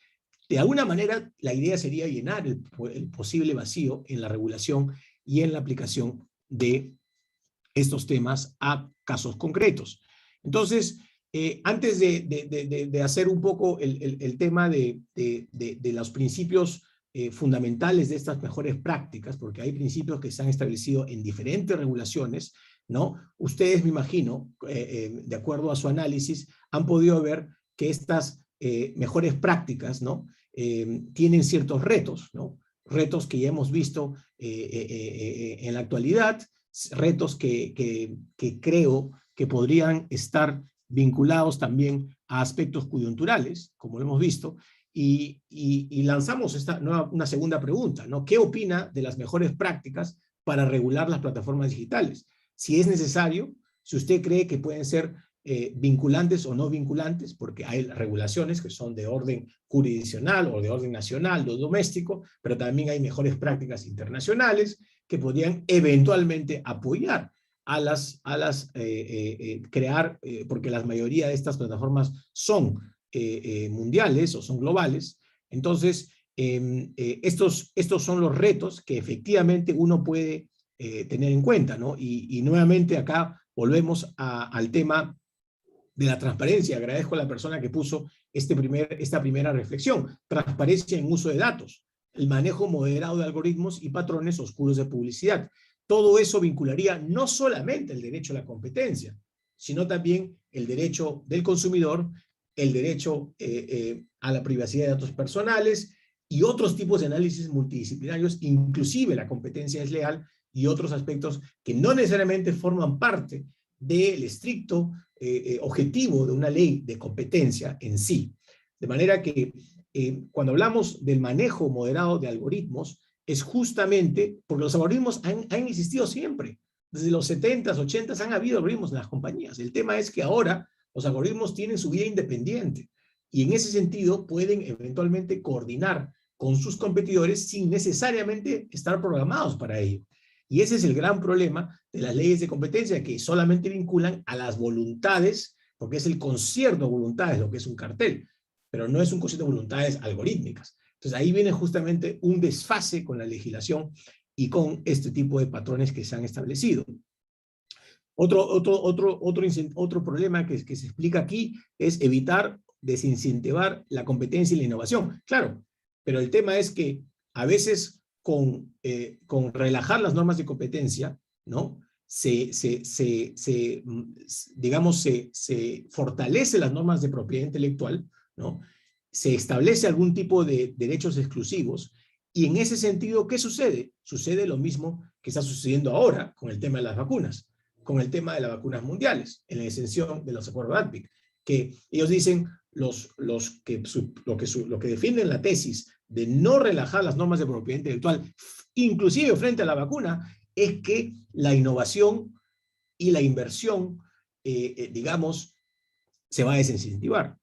De alguna manera, la idea sería llenar el posible vacío en la regulación y en la aplicación de estos temas a casos concretos. Entonces, antes de hacer un poco el tema de los principios fundamentales de estas mejores prácticas, porque hay principios que se han establecido en diferentes regulaciones, ¿no? Ustedes, me imagino, de acuerdo a su análisis, han podido ver que estas mejores prácticas, ¿no? Tienen ciertos retos, ¿no? Retos que ya hemos visto en la actualidad, retos que creo que podrían estar vinculados también a aspectos coyunturales, como lo hemos visto, y lanzamos una segunda pregunta, ¿no? ¿Qué opina de las mejores prácticas para regular las plataformas digitales? Si es necesario, si usted cree que pueden ser vinculantes o no vinculantes, porque hay regulaciones que son de orden jurisdiccional o de orden nacional o doméstico, pero también hay mejores prácticas internacionales que podrían eventualmente apoyar crear, porque la mayoría de estas plataformas son mundiales o son globales. Entonces, estos son los retos que efectivamente uno puede tener en cuenta, ¿no? Y nuevamente acá volvemos al tema de la transparencia. Agradezco a la persona que puso esta primera reflexión. Transparencia en uso de datos, el manejo moderado de algoritmos y patrones oscuros de publicidad. Todo eso vincularía no solamente el derecho a la competencia, sino también el derecho del consumidor, el derecho a la privacidad de datos personales, y otros tipos de análisis multidisciplinarios, inclusive la competencia desleal y otros aspectos que no necesariamente forman parte del estricto objetivo de una ley de competencia en sí. De manera que cuando hablamos del manejo moderado de algoritmos, es justamente porque los algoritmos han existido siempre. Desde los 70s, 80s han habido algoritmos en las compañías. El tema es que ahora los algoritmos tienen su vida independiente y en ese sentido pueden eventualmente coordinar con sus competidores sin necesariamente estar programados para ello. Y ese es el gran problema de las leyes de competencia, que solamente vinculan a las voluntades, porque es el concierto de voluntades lo que es un cartel, pero no es un concierto de voluntades algorítmicas. Entonces ahí viene justamente un desfase con la legislación y con este tipo de patrones que se han establecido. Otro problema que se explica aquí es evitar desincentivar la competencia y la innovación. Claro, pero el tema es que a veces con relajar las normas de competencia, ¿no? Digamos, se fortalece las normas de propiedad intelectual, ¿no? Se establece algún tipo de derechos exclusivos y en ese sentido, ¿qué sucede? Sucede lo mismo que está sucediendo ahora con el tema de las vacunas, con el tema de las vacunas mundiales, en la exención de los acuerdos de ADPIC, que ellos dicen, lo que defienden la tesis de no relajar las normas de propiedad intelectual, inclusive frente a la vacuna, es que la innovación y la inversión, digamos, se va a desincentivar.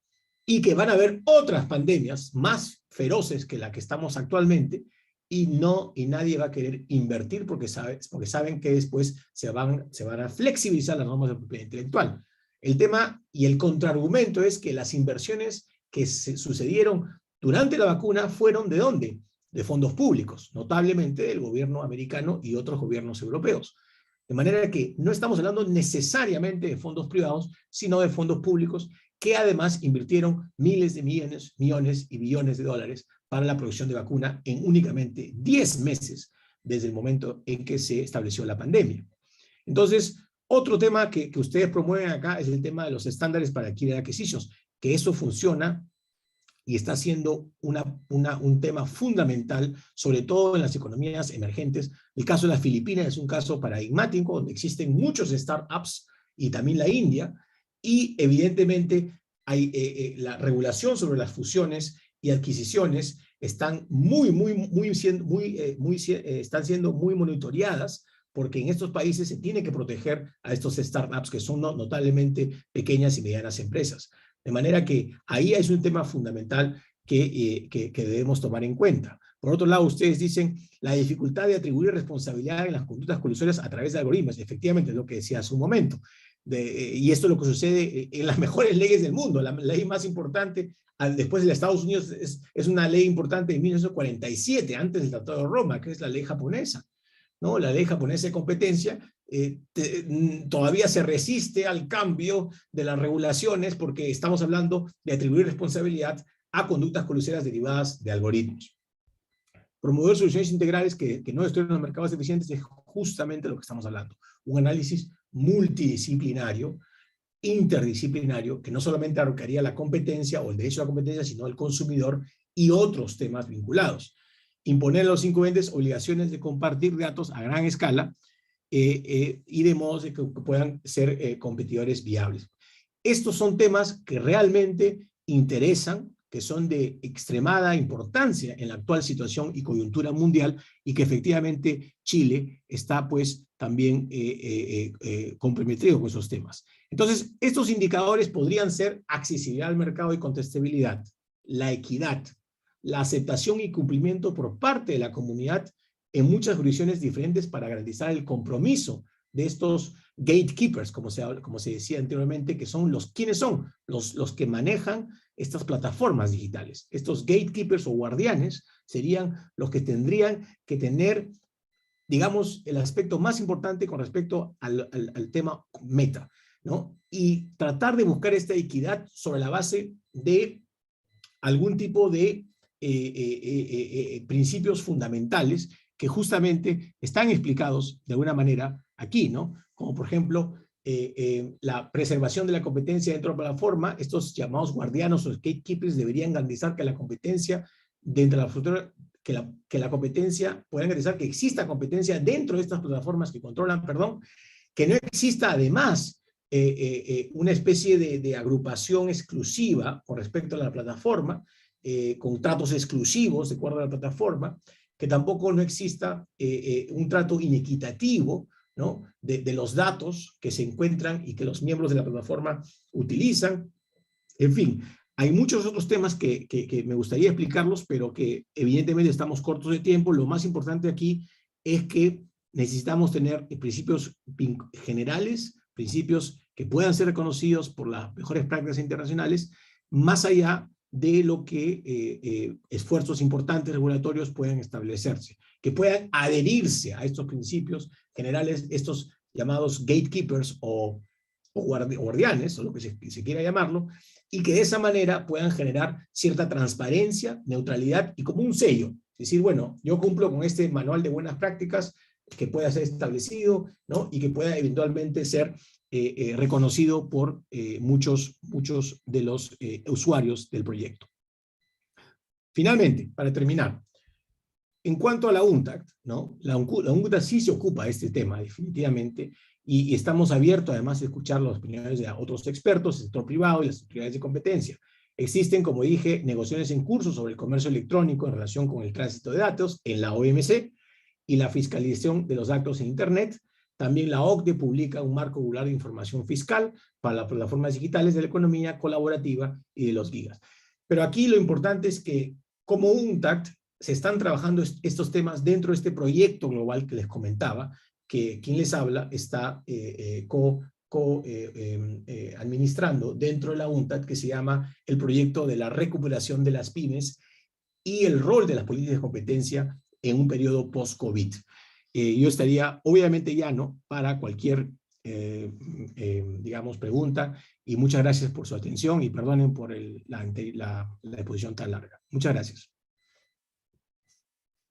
Y que van a haber otras pandemias más feroces que la que estamos actualmente y nadie va a querer invertir porque saben que después se van a flexibilizar las normas de propiedad intelectual. El tema y el contraargumento es que las inversiones que sucedieron durante la vacuna fueron ¿de dónde? De fondos públicos, notablemente del gobierno americano y otros gobiernos europeos. De manera que no estamos hablando necesariamente de fondos privados, sino de fondos públicos que además invirtieron miles de millones y billones de dólares para la producción de vacuna en únicamente 10 meses desde el momento en que se estableció la pandemia. Entonces, otro tema que ustedes promueven acá es el tema de los estándares para adquirir adquisiciones, que eso funciona y está siendo un tema fundamental, sobre todo en las economías emergentes. El caso de las Filipinas es un caso paradigmático, donde existen muchos startups, y también la India, y evidentemente hay, la regulación sobre las fusiones y adquisiciones están están siendo muy monitoreadas, porque en estos países se tiene que proteger a estos startups que son notablemente pequeñas y medianas empresas. De manera que ahí es un tema fundamental que debemos tomar en cuenta. Por otro lado, ustedes dicen la dificultad de atribuir responsabilidad en las conductas colusorias a través de algoritmos. Efectivamente, es lo que decía hace un momento. Y esto es lo que sucede en las mejores leyes del mundo. La ley más importante después de Estados Unidos es una ley importante de 1947, antes del Tratado de Roma, que es la ley japonesa, ¿no? La ley japonesa de competencia todavía se resiste al cambio de las regulaciones porque estamos hablando de atribuir responsabilidad a conductas colusorias derivadas de algoritmos. Promover soluciones integrales que no destruyan los mercados eficientes es justamente lo que estamos hablando. Un análisis multidisciplinario, interdisciplinario, que no solamente abarcaría la competencia o el derecho a la competencia, sino el consumidor y otros temas vinculados. Imponer a los incumbentes obligaciones de compartir datos a gran escala y de modo que puedan ser competidores viables. Estos son temas que realmente interesan, que son de extremada importancia en la actual situación y coyuntura mundial, y que efectivamente Chile está pues también comprometido con esos temas. Entonces, estos indicadores podrían ser accesibilidad al mercado y contestabilidad, la equidad, la aceptación y cumplimiento por parte de la comunidad en muchas jurisdicciones diferentes para garantizar el compromiso de estos gatekeepers, como se decía anteriormente, que son ¿quiénes son? Los que manejan estas plataformas digitales. Estos gatekeepers o guardianes serían los que tendrían que tener, digamos, el aspecto más importante con respecto al tema meta, ¿no? Y tratar de buscar esta equidad sobre la base de algún tipo de principios fundamentales que justamente están explicados de alguna manera aquí, ¿no? Como por ejemplo, la preservación de la competencia dentro de la plataforma. Estos llamados guardianos o gatekeepers deberían garantizar que la competencia dentro de la futura, que la competencia, puedan garantizar que exista competencia dentro de estas plataformas que controlan, perdón, que no exista además una especie de agrupación exclusiva con respecto a la plataforma, con tratos exclusivos de acuerdo a la plataforma, que tampoco no exista un trato inequitativo, ¿no? de los datos que se encuentran y que los miembros de la plataforma utilizan. En fin, hay muchos otros temas que me gustaría explicarlos, pero que evidentemente estamos cortos de tiempo. Lo más importante aquí es que necesitamos tener principios generales, principios que puedan ser reconocidos por las mejores prácticas internacionales, más allá de lo que esfuerzos importantes regulatorios puedan establecerse, que puedan adherirse a estos principios generales, estos llamados gatekeepers o guardianes, o lo que se quiera llamarlo, y que de esa manera puedan generar cierta transparencia, neutralidad y como un sello. Es decir, bueno, yo cumplo con este manual de buenas prácticas que pueda ser establecido, ¿no? Y que pueda eventualmente ser reconocido por muchos de los usuarios del proyecto. Finalmente, para terminar, en cuanto a la UNCTAD, ¿no? La UNCTAD sí se ocupa de este tema, definitivamente, y estamos abiertos además a escuchar las opiniones de otros expertos, el sector privado y las autoridades de competencia. Existen, como dije, negociaciones en curso sobre el comercio electrónico en relación con el tránsito de datos en la OMC y la fiscalización de los datos en Internet. También la OCDE publica un marco regular de información fiscal para las plataformas digitales de la economía colaborativa y de los gigas. Pero aquí lo importante es que, como UNCTAD, se están trabajando estos temas dentro de este proyecto global que les comentaba, que quien les habla está administrando dentro de la UNCTAD, que se llama el proyecto de la recuperación de las pymes y el rol de las políticas de competencia en un periodo post-COVID. Yo estaría obviamente llano para cualquier, digamos, pregunta, y muchas gracias por su atención y perdonen por la exposición tan larga. Muchas gracias.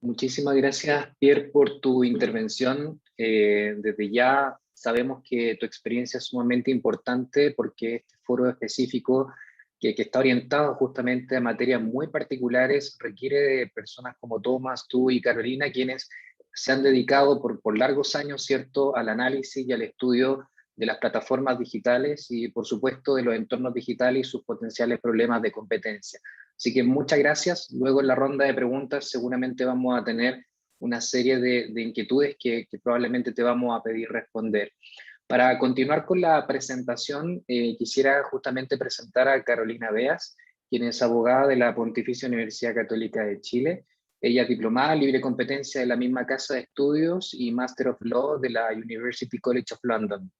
Muchísimas gracias, Pierre, por tu intervención. Desde ya sabemos que tu experiencia es sumamente importante porque este foro específico que está orientado justamente a materias muy particulares requiere de personas como Tomás, tú y Carolina, quienes se han dedicado por largos años, ¿cierto?, al análisis y al estudio de las plataformas digitales y, por supuesto, de los entornos digitales y sus potenciales problemas de competencia. Así que muchas gracias. Luego en la ronda de preguntas seguramente vamos a tener una serie de inquietudes que probablemente te vamos a pedir responder. Para continuar con la presentación, quisiera justamente presentar a Carolina Beas, quien es abogada de la Pontificia Universidad Católica de Chile. Ella es diplomada en libre competencia de la misma casa de estudios y Master of Law de la University College of London.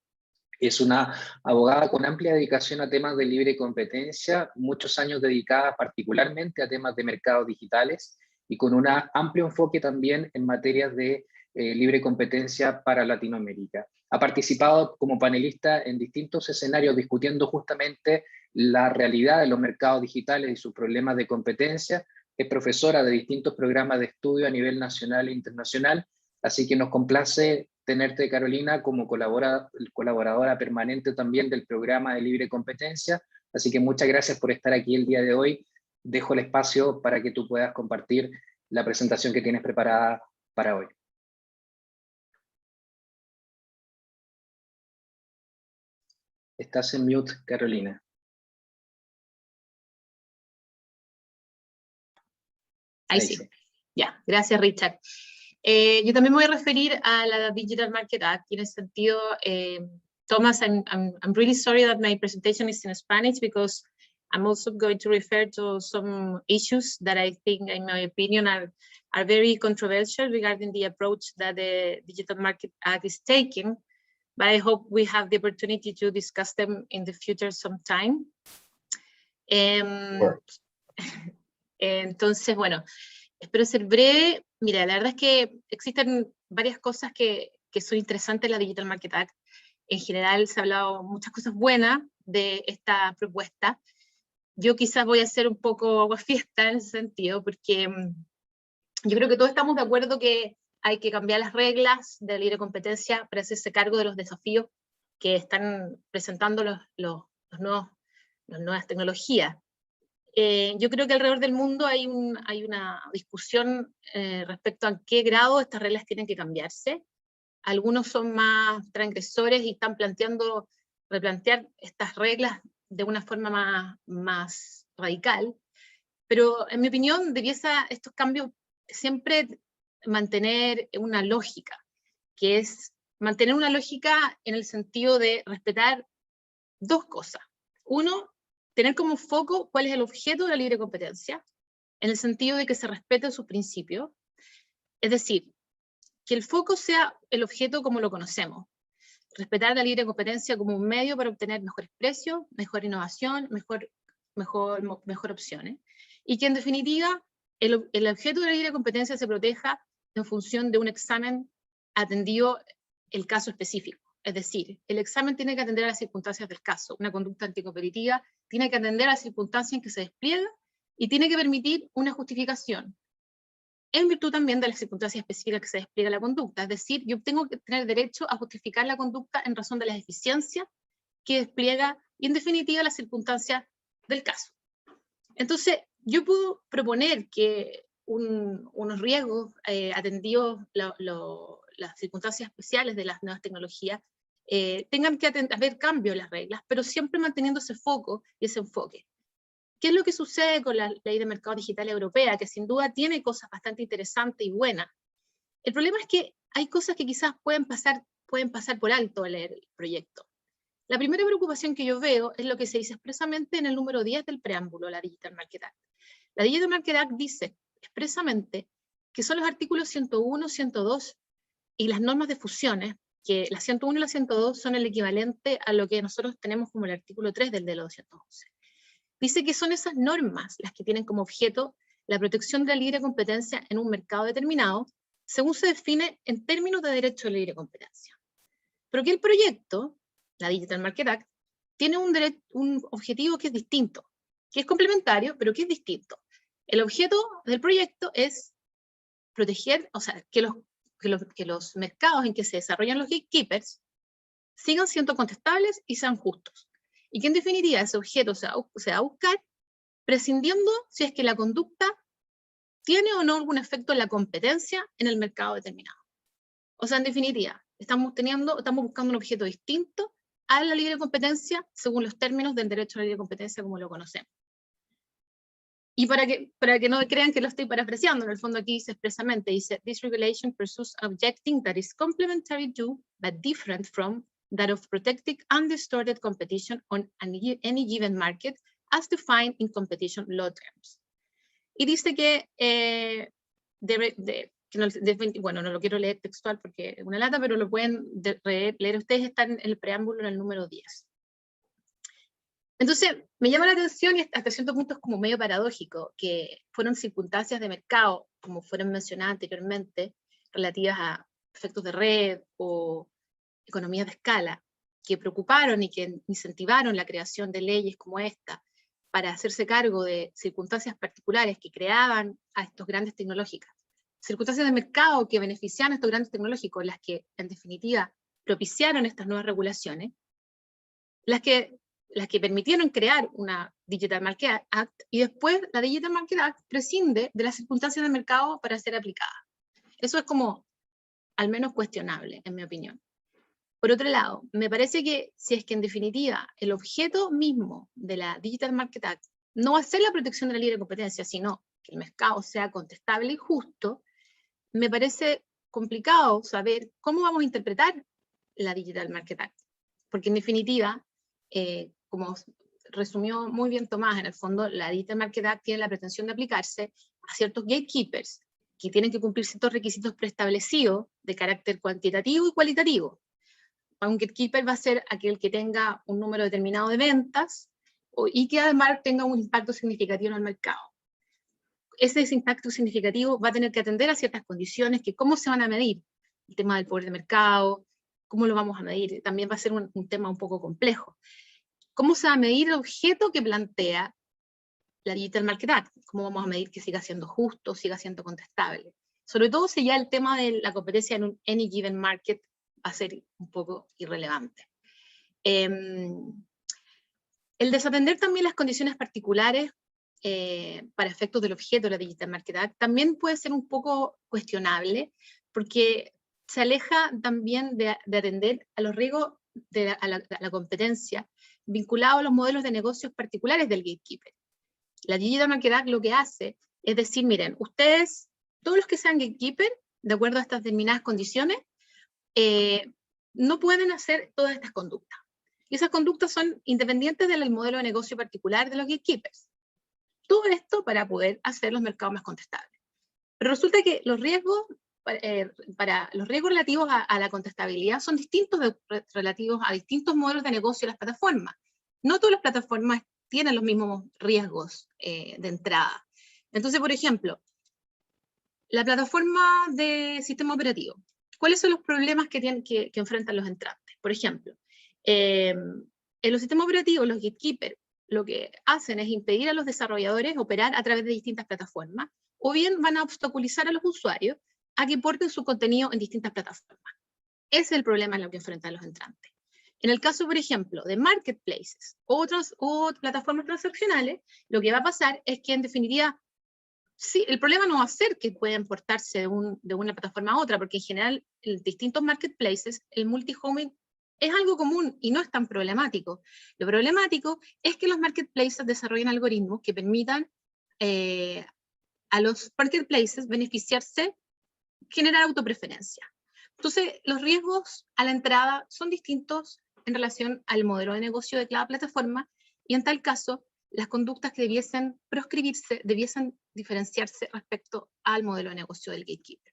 Es una abogada con amplia dedicación a temas de libre competencia, muchos años dedicada particularmente a temas de mercados digitales y con un amplio enfoque también en materias de libre competencia para Latinoamérica. Ha participado como panelista en distintos escenarios discutiendo justamente la realidad de los mercados digitales y sus problemas de competencia. Es profesora de distintos programas de estudio a nivel nacional e internacional, así que nos complace tenerte, Carolina, como colaboradora permanente también del programa de libre competencia. Así que muchas gracias por estar aquí el día de hoy. Dejo el espacio para que tú puedas compartir la presentación que tienes preparada para hoy. Estás en mute, Carolina. Ahí sí. Ya, gracias, Richard. Yo también me voy a referir a la Digital Market Act, y en ese sentido, Thomas, I'm really sorry that my presentation is in Spanish because I'm also going to refer to some issues that I think, in my opinion, are very controversial regarding the approach that the Digital Market Act is taking, but I hope we have the opportunity to discuss them in the future sometime. Sure. Entonces, bueno, espero ser breve. Mira, la verdad es que existen varias cosas que son interesantes en la Digital Market Act. En general se ha hablado muchas cosas buenas de esta propuesta. Yo quizás voy a hacer un poco aguafiesta en ese sentido, porque yo creo que todos estamos de acuerdo que hay que cambiar las reglas de la libre competencia para hacerse cargo de los desafíos que están presentando las nuevas tecnologías. Yo creo que alrededor del mundo hay una discusión respecto a qué grado estas reglas tienen que cambiarse. Algunos son más transgresores y están planteando replantear estas reglas de una forma más radical, pero en mi opinión debiese estos cambios siempre mantener una lógica, que es mantener una lógica en el sentido de respetar dos cosas. Uno, tener como foco cuál es el objeto de la libre competencia, en el sentido de que se respeten sus principios, es decir, que el foco sea el objeto como lo conocemos, respetar la libre competencia como un medio para obtener mejores precios, mejor innovación, mejor opciones, y que en definitiva el objeto de la libre competencia se proteja en función de un examen atendido el caso específico. Es decir, el examen tiene que atender a las circunstancias del caso. Una conducta anticompetitiva tiene que atender a las circunstancias en que se despliega y tiene que permitir una justificación en virtud también de las circunstancias específicas que se despliega la conducta. Es decir, yo tengo que tener derecho a justificar la conducta en razón de las eficiencias que despliega y en definitiva las circunstancias del caso. Entonces, yo puedo proponer que unos riesgos atendidos las circunstancias especiales de las nuevas tecnologías tengan que haber cambio en las reglas, pero siempre manteniendo ese foco y ese enfoque. ¿Qué es lo que sucede con la Ley de Mercado Digital Europea? Que sin duda tiene cosas bastante interesantes y buenas. El problema es que hay cosas que quizás pueden pasar por alto al leer el proyecto. La primera preocupación que yo veo es lo que se dice expresamente en el número 10 del preámbulo, la Digital Market Act. La Digital Market Act dice expresamente que son los artículos 101, 102 y las normas de fusiones, que la 101 y la 102 son el equivalente a lo que nosotros tenemos como el artículo 3 del DEL 211. Dice que son esas normas las que tienen como objeto la protección de la libre competencia en un mercado determinado, según se define en términos de derecho de libre competencia. Pero que el proyecto, la Digital Market Act, tiene un objetivo que es distinto, que es complementario, pero que es distinto. El objeto del proyecto es proteger, o sea, que los mercados en que se desarrollan los gatekeepers sigan siendo contestables y sean justos. Y que en definitiva ese objeto se va a buscar prescindiendo si es que la conducta tiene o no algún efecto en la competencia en el mercado determinado. O sea, en definitiva, estamos buscando un objeto distinto a la libre competencia según los términos del derecho a la libre competencia como lo conocemos. Y para que no crean que lo estoy parafraseando, en el fondo aquí dice expresamente, dice, this regulation pursues objecting that is complementary to, but different from, that of protecting undistorted competition on any given market as defined in competition law terms. Y dice que, bueno, no lo quiero leer textual porque es una lata, pero lo pueden leer ustedes, está en el preámbulo en el número 10. Entonces, me llama la atención y hasta cierto punto es como medio paradójico que fueron circunstancias de mercado, como fueron mencionadas anteriormente, relativas a efectos de red o economías de escala, que preocuparon y que incentivaron la creación de leyes como esta para hacerse cargo de circunstancias particulares que creaban a estos grandes tecnológicas. Circunstancias de mercado que beneficiaban a estos grandes tecnológicos, las que en definitiva propiciaron estas nuevas regulaciones, las que permitieron crear una Digital Market Act, y después la Digital Market Act prescinde de las circunstancias de mercado para ser aplicada. Eso es como, al menos cuestionable, en mi opinión. Por otro lado, me parece que si es que en definitiva el objeto mismo de la Digital Market Act no va a ser la protección de la libre competencia, sino que el mercado sea contestable y justo, me parece complicado saber cómo vamos a interpretar la Digital Market Act. Porque en definitiva, como resumió muy bien Tomás, en el fondo la Digital Market Act tiene la pretensión de aplicarse a ciertos gatekeepers que tienen que cumplir ciertos requisitos preestablecidos de carácter cuantitativo y cualitativo. Un gatekeeper va a ser aquel que tenga un número determinado de ventas y que además tenga un impacto significativo en el mercado. Ese impacto significativo va a tener que atender a ciertas condiciones que cómo se van a medir. El tema del poder de mercado, cómo lo vamos a medir, también va a ser un tema un poco complejo. ¿Cómo se va a medir el objeto que plantea la Digital Market Act? ¿Cómo vamos a medir que siga siendo justo, siga siendo contestable? Sobre todo si ya el tema de la competencia en un any given market va a ser un poco irrelevante. El desatender también las condiciones particulares para efectos del objeto de la Digital Market Act, también puede ser un poco cuestionable, porque se aleja también de atender a los riesgos a la competencia vinculado a los modelos de negocios particulares del gatekeeper. La Digital Market Act lo que hace es decir, miren, ustedes, todos los que sean gatekeeper, de acuerdo a estas determinadas condiciones, no pueden hacer todas estas conductas. Y esas conductas son independientes del modelo de negocio particular de los gatekeepers. Todo esto para poder hacer los mercados más contestables. Pero resulta que los riesgos, los riesgos relativos a la contestabilidad son distintos relativos a distintos modelos de negocio de las plataformas. No todas las plataformas tienen los mismos riesgos de entrada. Entonces, por ejemplo, la plataforma de sistema operativo. ¿Cuáles son los problemas que enfrentan los entrantes? Por ejemplo, en los sistemas operativos, los gatekeepers lo que hacen es impedir a los desarrolladores operar a través de distintas plataformas, o bien van a obstaculizar a los usuarios a que porten su contenido en distintas plataformas. Ese es el problema en lo que enfrentan los entrantes. En el caso, por ejemplo, de marketplaces o plataformas transaccionales, lo que va a pasar es que, en definitiva, sí, el problema no va a ser que puedan portarse de una plataforma a otra, porque en general, en distintos marketplaces, el multi-homing es algo común y no es tan problemático. Lo problemático es que los marketplaces desarrollen algoritmos que permitan a los marketplaces beneficiarse, generar autopreferencia. Entonces, los riesgos a la entrada son distintos en relación al modelo de negocio de cada plataforma, y en tal caso, las conductas que debiesen proscribirse, debiesen diferenciarse respecto al modelo de negocio del gatekeeper.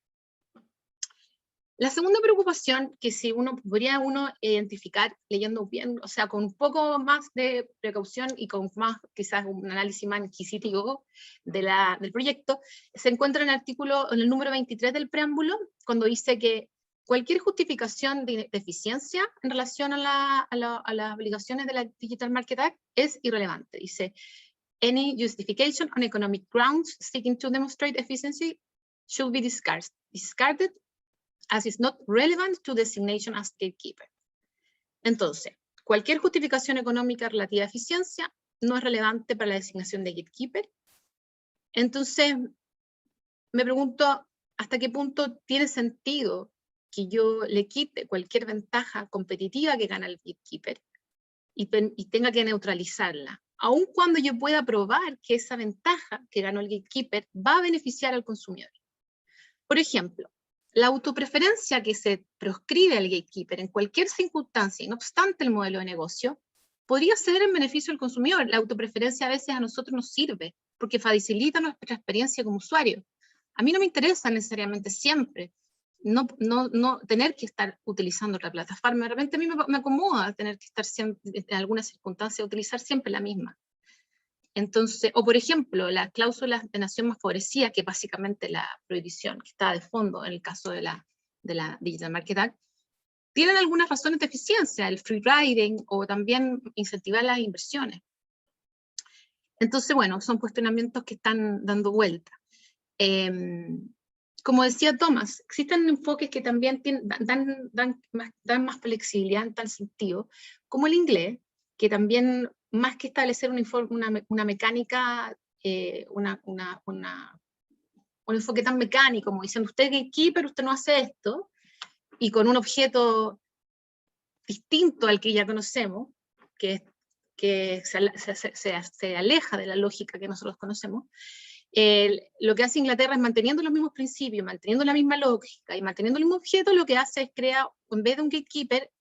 La segunda preocupación, que si podría identificar leyendo bien, o sea, con un poco más de precaución y con más, quizás un análisis más inquisitivo del proyecto, se encuentra en el número 23 del preámbulo, cuando dice que cualquier justificación de deficiencia en relación a las obligaciones de la Digital Market Act es irrelevante. Dice, any justification on economic grounds seeking to demonstrate efficiency should be discarded as is not relevant to designation as gatekeeper. Entonces, cualquier justificación económica relativa a eficiencia no es relevante para la designación de gatekeeper. Entonces, me pregunto, ¿hasta qué punto tiene sentido que yo le quite cualquier ventaja competitiva que gana el gatekeeper y tenga que neutralizarla, aun cuando yo pueda probar que esa ventaja que ganó el gatekeeper va a beneficiar al consumidor? Por ejemplo, la autopreferencia que se proscribe al gatekeeper en cualquier circunstancia, y no obstante el modelo de negocio, podría ser en beneficio del consumidor. La autopreferencia a veces a nosotros nos sirve porque facilita nuestra experiencia como usuario. A mí no me interesa necesariamente siempre no tener que estar utilizando otra plataforma. De repente a mí me acomoda tener que estar siempre, en alguna circunstancia, utilizar siempre la misma. Entonces, o por ejemplo, las cláusulas de nación más favorecida, que básicamente la prohibición que está de fondo en el caso de la Digital Market Act, tienen algunas razones de eficiencia, el free riding o también incentivar las inversiones. Entonces, bueno, son cuestionamientos que están dando vuelta. Como decía Thomas, existen enfoques que también dan más flexibilidad en tal sentido, como el inglés, que también, más que establecer una mecánica, un enfoque tan mecánico, como diciendo, usted es gatekeeper, usted no hace esto, y con un objeto distinto al que ya conocemos, que se aleja de la lógica que nosotros conocemos. Lo que hace Inglaterra es, manteniendo los mismos principios, manteniendo la misma lógica y manteniendo el mismo objeto, lo que hace es crear, en vez de un gatekeeper,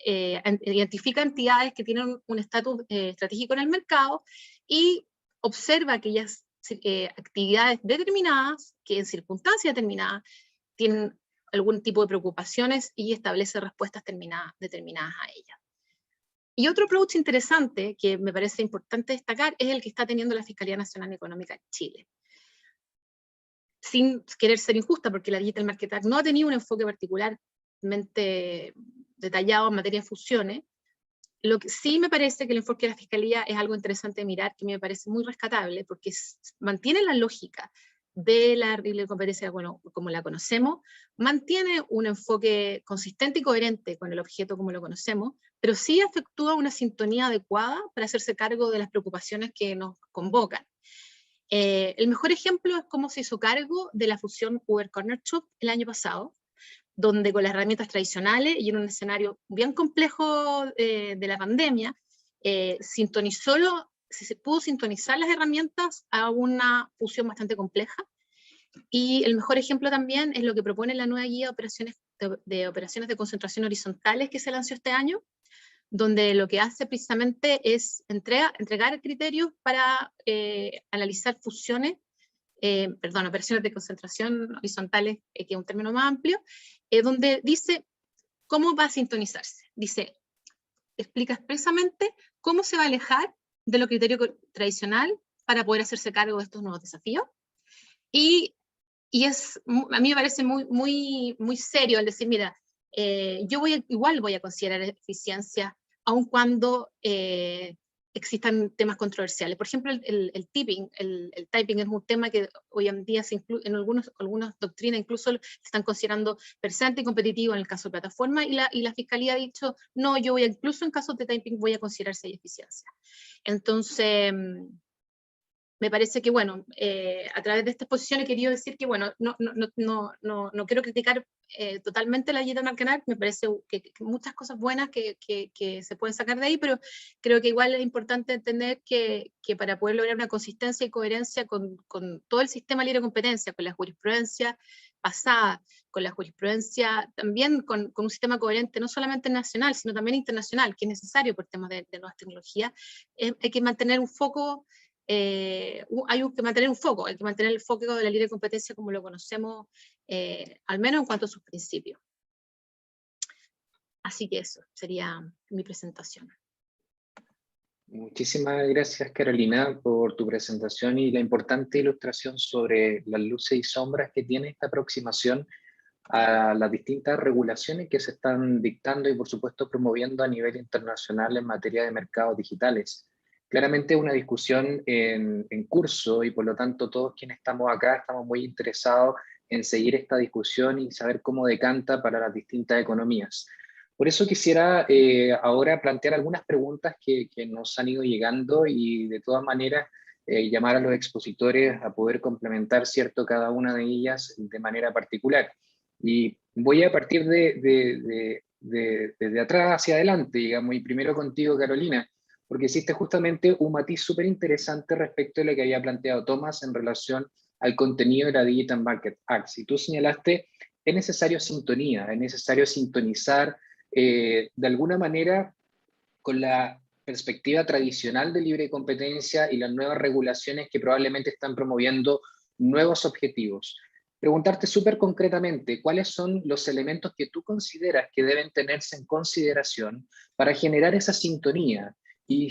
identifica entidades que tienen un estatus estratégico en el mercado y observa aquellas actividades determinadas que en circunstancias determinadas tienen algún tipo de preocupaciones y establece respuestas determinadas a ellas. Y otro approach interesante que me parece importante destacar es el que está teniendo la Fiscalía Nacional Económica de Chile. Sin querer ser injusta, porque la Digital Market Act no ha tenido un enfoque particularmente detallado en materia de fusiones, lo que sí me parece que el enfoque de la Fiscalía es algo interesante de mirar, que me parece muy rescatable, porque mantiene la lógica de la libre competencia como la conocemos, mantiene un enfoque consistente y coherente con el objeto como lo conocemos, pero sí efectúa una sintonía adecuada para hacerse cargo de las preocupaciones que nos convocan. El mejor ejemplo es cómo se hizo cargo de la fusión Uber-Corner Shop el año pasado, donde con las herramientas tradicionales y en un escenario bien complejo de la pandemia, se pudo sintonizar las herramientas a una fusión bastante compleja. Y el mejor ejemplo también es lo que propone la nueva guía de operaciones de concentración horizontales que se lanzó este año, donde lo que hace precisamente es entregar criterios para analizar operaciones de concentración horizontales, que es un término más amplio, donde dice cómo va a sintonizarse. Explica expresamente cómo se va a alejar de lo criterio tradicional para poder hacerse cargo de estos nuevos desafíos. Y a mí me parece muy serio el decir, mira, yo igual voy a considerar eficiencia, aun cuando existan temas controversiales. Por ejemplo, el typing es un tema que hoy en día en algunas doctrinas incluso se están considerando presente y competitivo en el caso de plataforma, y la Fiscalía ha dicho, no, incluso en casos de typing voy a considerar si hay eficiencia. Entonces, me parece que, bueno, a través de esta exposición he querido decir que, bueno, no quiero criticar totalmente la Digital Market Act, me parece que muchas cosas buenas que se pueden sacar de ahí, pero creo que igual es importante entender que para poder lograr una consistencia y coherencia con todo el sistema de libre competencia, con la jurisprudencia pasada, con la jurisprudencia también con un sistema coherente no solamente nacional, sino también internacional, que es necesario por temas de nuevas tecnologías, hay que mantener un foco. Hay que mantener un foco, hay que mantener el foco de la libre competencia como lo conocemos, al menos en cuanto a sus principios. Así que eso sería mi presentación. Muchísimas gracias, Carolina, por tu presentación y la importante ilustración sobre las luces y sombras que tiene esta aproximación a las distintas regulaciones que se están dictando y, por supuesto, promoviendo a nivel internacional en materia de mercados digitales. Claramente una discusión en curso y por lo tanto todos quienes estamos acá estamos muy interesados en seguir esta discusión y saber cómo decanta para las distintas economías. Por eso quisiera ahora plantear algunas preguntas que nos han ido llegando y de todas maneras llamar a los expositores a poder complementar, ¿cierto?, cada una de ellas de manera particular. Y voy a partir desde atrás hacia adelante, digamos, y primero contigo, Carolina, porque hiciste justamente un matiz súper interesante respecto a lo que había planteado Tomás en relación al contenido de la Digital Market Act. Y tú señalaste, es necesario sintonía, es necesario sintonizar de alguna manera con la perspectiva tradicional de libre competencia y las nuevas regulaciones que probablemente están promoviendo nuevos objetivos. Preguntarte súper concretamente, ¿cuáles son los elementos que tú consideras que deben tenerse en consideración para generar esa sintonía? Y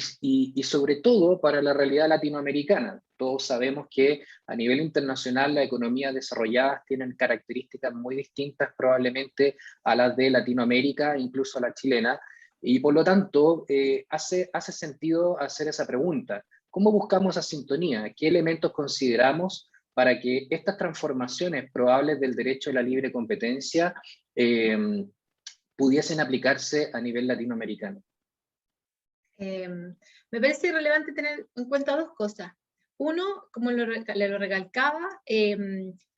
sobre todo para la realidad latinoamericana. Todos sabemos que a nivel internacional las economías desarrolladas tienen características muy distintas probablemente a las de Latinoamérica, incluso a la chilena, y por lo tanto hace sentido hacer esa pregunta. ¿Cómo buscamos esa sintonía? ¿Qué elementos consideramos para que estas transformaciones probables del derecho a la libre competencia pudiesen aplicarse a nivel latinoamericano? Me parece relevante tener en cuenta dos cosas. Uno, como lo recalcaba,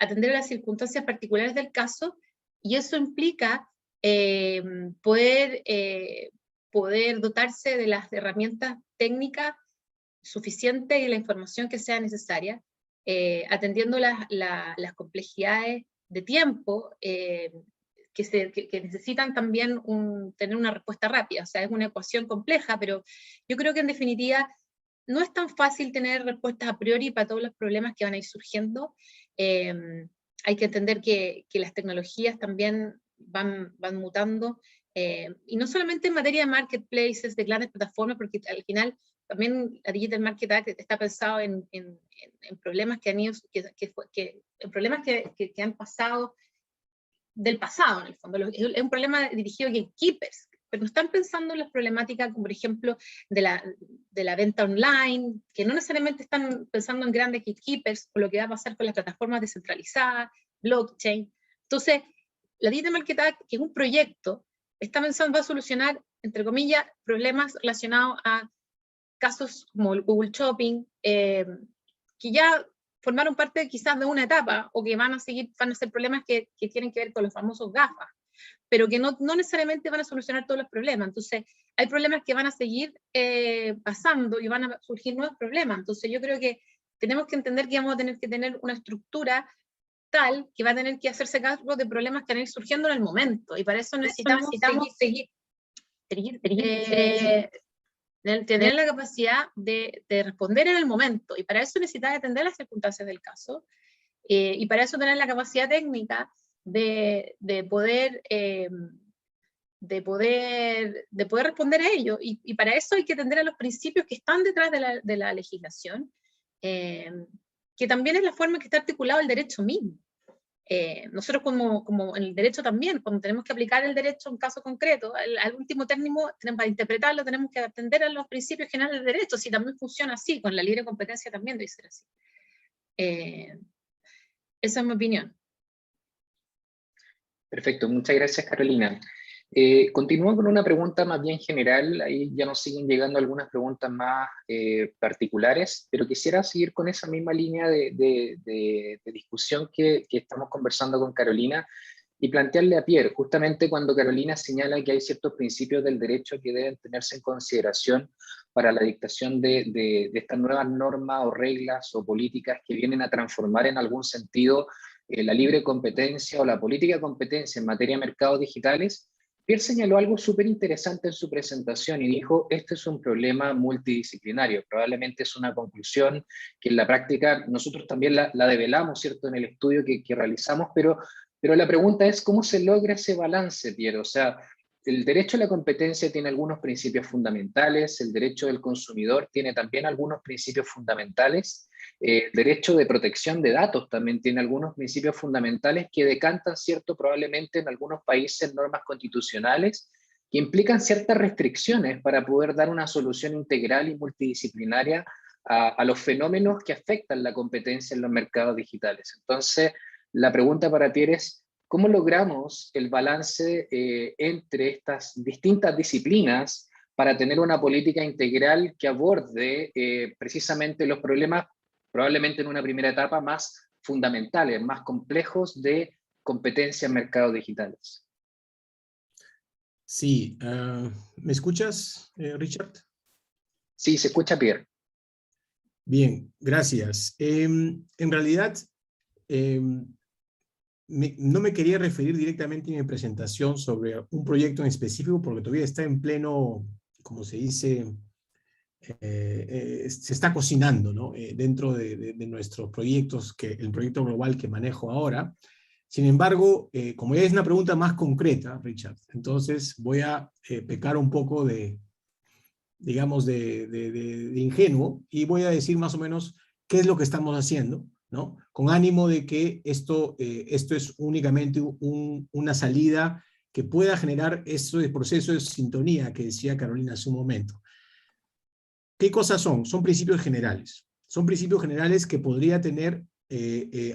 atender a las circunstancias particulares del caso, y eso implica poder dotarse de las herramientas técnicas suficientes y la información que sea necesaria, atendiendo las complejidades de tiempo que necesitan también tener una respuesta rápida. O sea, es una ecuación compleja, pero yo creo que en definitiva no es tan fácil tener respuestas a priori para todos los problemas que van a ir surgiendo. Hay que entender que las tecnologías también van mutando, y no solamente en materia de marketplaces, de grandes plataformas, porque al final también la Digital Market Act está pensado en problemas que han ido, en problemas que han pasado del pasado, en el fondo. Es un problema dirigido a gatekeepers, pero no están pensando en las problemáticas, como por ejemplo, de la venta online, que no necesariamente están pensando en grandes gatekeepers, o lo que va a pasar con las plataformas descentralizadas, blockchain. Entonces, la Digital Market Act, que es un proyecto, va a solucionar entre comillas, problemas relacionados a casos como el Google Shopping, que ya formaron parte quizás de una etapa, o que van a ser problemas que tienen que ver con los famosos GAFA, pero que no necesariamente van a solucionar todos los problemas. Entonces, hay problemas que van a seguir pasando y van a surgir nuevos problemas. Entonces, yo creo que tenemos que entender que vamos a tener que tener una estructura tal que va a tener que hacerse cargo de problemas que van a ir surgiendo en el momento, y para eso necesitamos tener la capacidad de responder en el momento, y para eso necesita entender las circunstancias del caso, y para eso tener la capacidad técnica de poder responder a ello, y para eso hay que atender a los principios que están detrás de la legislación, que también es la forma en que está articulado el derecho mismo. Nosotros como en el derecho también, cuando tenemos que aplicar el derecho en un caso concreto, al último término, para interpretarlo tenemos que atender a los principios generales del derecho, si también funciona así, con la libre competencia también debe ser así. Esa es mi opinión. Perfecto, muchas gracias, Carolina. Continúo con una pregunta más bien general, ahí ya nos siguen llegando algunas preguntas más particulares, pero quisiera seguir con esa misma línea de discusión que estamos conversando con Carolina, y plantearle a Pierre, justamente cuando Carolina señala que hay ciertos principios del derecho que deben tenerse en consideración para la dictación de estas nuevas normas o reglas o políticas que vienen a transformar en algún sentido la libre competencia o la política de competencia en materia de mercados digitales. Pierre señaló algo súper interesante en su presentación y dijo, este es un problema multidisciplinario, probablemente es una conclusión que en la práctica nosotros también la develamos, ¿cierto?, en el estudio que realizamos, pero la pregunta es, ¿cómo se logra ese balance, Pierre? O sea, el derecho a la competencia tiene algunos principios fundamentales, el derecho del consumidor tiene también algunos principios fundamentales, el derecho de protección de datos también tiene algunos principios fundamentales que decantan, cierto, probablemente en algunos países normas constitucionales que implican ciertas restricciones para poder dar una solución integral y multidisciplinaria a los fenómenos que afectan la competencia en los mercados digitales. Entonces, la pregunta para Pierre es, ¿cómo logramos el balance entre estas distintas disciplinas para tener una política integral que aborde precisamente los problemas, probablemente en una primera etapa, más fundamentales, más complejos de competencia en mercados digitales? Sí, ¿me escuchas, Richard? Sí, se escucha, Pierre. Bien, gracias. En realidad, no me quería referir directamente en mi presentación sobre un proyecto en específico, porque todavía está en pleno, como se dice, se está cocinando, ¿no? Dentro de nuestros proyectos, el proyecto global que manejo ahora. Sin embargo, como es una pregunta más concreta, Richard, entonces voy a pecar un poco digamos, de ingenuo, y voy a decir más o menos qué es lo que estamos haciendo, ¿no? Con ánimo de que esto es únicamente una salida que pueda generar ese proceso de sintonía que decía Carolina hace un momento. ¿Qué cosas son? Son principios generales. Son principios generales que podría tener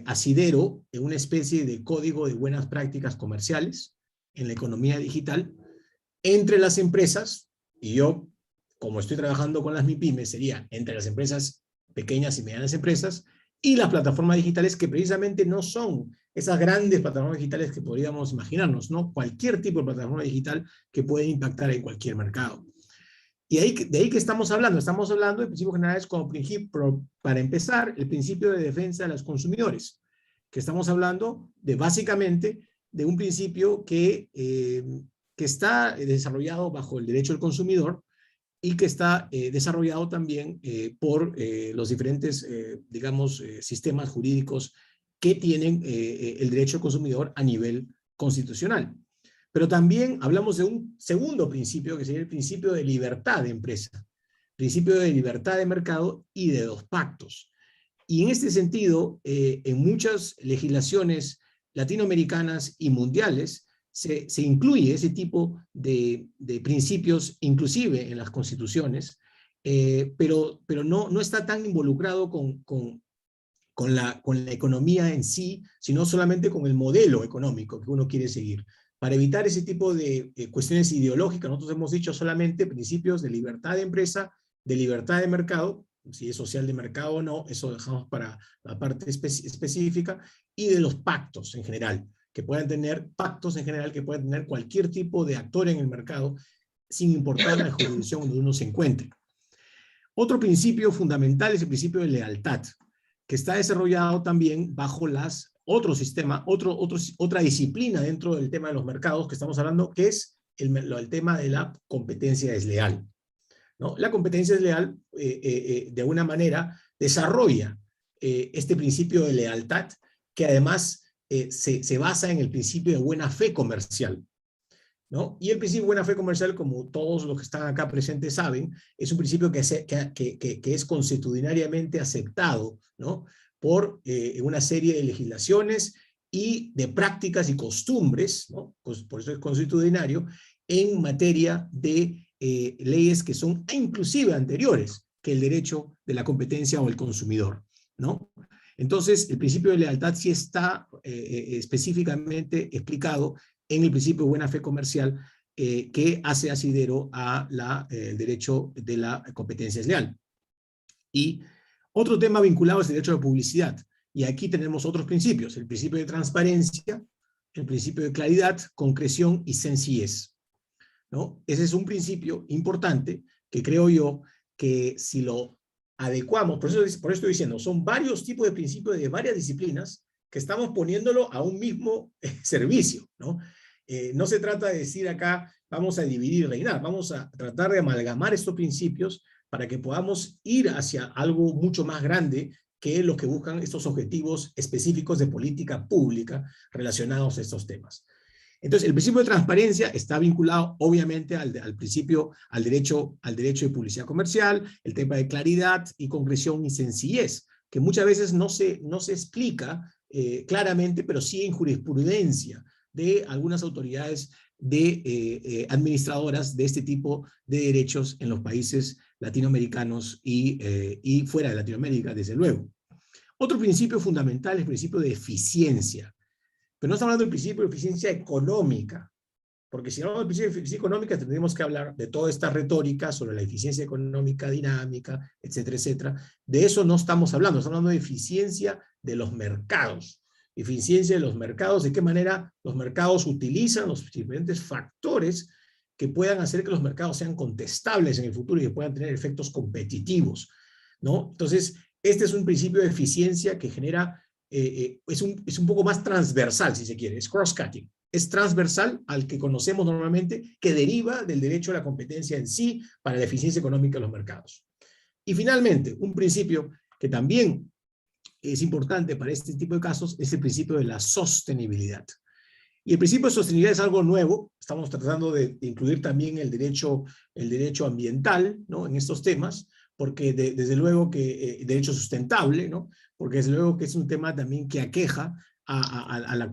asidero en una especie de código de buenas prácticas comerciales en la economía digital entre las empresas, y yo, como estoy trabajando con las MIPYMES, sería entre las empresas pequeñas y medianas empresas y las plataformas digitales, que precisamente no son esas grandes plataformas digitales que podríamos imaginarnos, ¿no? Cualquier tipo de plataforma digital que puede impactar en cualquier mercado. Y de ahí que estamos hablando de principios generales como principio, para empezar, el principio de defensa de los consumidores, que estamos hablando de básicamente de un principio que está desarrollado bajo el derecho del consumidor y que está desarrollado también por los diferentes, digamos, sistemas jurídicos que tienen el derecho del consumidor a nivel constitucional. Pero también hablamos de un segundo principio, que sería el principio de libertad de empresa, principio de libertad de mercado y de dos pactos. Y en este sentido, en muchas legislaciones latinoamericanas y mundiales, se incluye ese tipo de principios, inclusive en las constituciones, pero no está tan involucrado con la economía en sí, sino solamente con el modelo económico que uno quiere seguir. para evitar ese tipo de cuestiones ideológicas. Nosotros hemos dicho solamente principios de libertad de empresa, de libertad de mercado, si es social de mercado o no, eso dejamos para la parte específica, y de los pactos en general, que puedan tener cualquier tipo de actor en el mercado, sin importar la jurisdicción donde uno se encuentre. Otro principio fundamental es el principio de lealtad, que está desarrollado también bajo otro sistema, otra disciplina dentro del tema de los mercados que estamos hablando, que es el tema de la competencia desleal, ¿no? La competencia desleal, de alguna manera, desarrolla este principio de lealtad, que además se basa en el principio de buena fe comercial, ¿no? Y el principio de buena fe comercial, como todos los que están acá presentes saben, es un principio que es consuetudinariamente aceptado, ¿no? Por una serie de legislaciones y de prácticas y costumbres, ¿no? Pues por eso es consuetudinario, en materia de leyes que son inclusive anteriores que el derecho de la competencia o el consumidor, ¿no? Entonces, el principio de lealtad sí está específicamente explicado en el principio de buena fe comercial, que hace asidero a el derecho de la competencia desleal. Y otro tema vinculado es el derecho de publicidad. Y aquí tenemos otros principios: el principio de transparencia, el principio de claridad, concreción y sencillez, ¿no? Ese es un principio importante que creo yo que si lo adecuamos, por eso estoy diciendo, son varios tipos de principios de varias disciplinas que estamos poniéndolo a un mismo servicio, ¿no? No se trata de decir acá vamos a dividir y reinar, vamos a tratar de amalgamar estos principios para que podamos ir hacia algo mucho más grande que lo que buscan estos objetivos específicos de política pública relacionados a estos temas. Entonces, el principio de transparencia está vinculado, obviamente, al derecho de publicidad comercial, el tema de claridad y concreción y sencillez, que muchas veces no se explica claramente, pero sí en jurisprudencia de algunas autoridades administradoras de este tipo de derechos en los países latinoamericanos y fuera de Latinoamérica, desde luego. Otro principio fundamental es el principio de eficiencia. Pero no estamos hablando del principio de eficiencia económica, porque si hablamos del principio de eficiencia económica tendríamos que hablar de toda esta retórica sobre la eficiencia económica dinámica, etcétera, etcétera. De eso no estamos hablando de eficiencia de los mercados. Eficiencia de los mercados, de qué manera los mercados utilizan los diferentes factores que puedan hacer que los mercados sean contestables en el futuro y que puedan tener efectos competitivos, ¿no? Entonces, este es un principio de eficiencia que genera... es un poco más transversal, si se quiere, es cross-cutting, es transversal al que conocemos normalmente, que deriva del derecho a la competencia en sí para la eficiencia económica de los mercados. Y finalmente, un principio que también es importante para este tipo de casos es el principio de la sostenibilidad. Y el principio de sostenibilidad es algo nuevo, estamos tratando de incluir también el derecho ambiental, ¿no?, en estos temas, porque desde luego que derecho sustentable, ¿no?, porque desde luego que es un tema también que aqueja al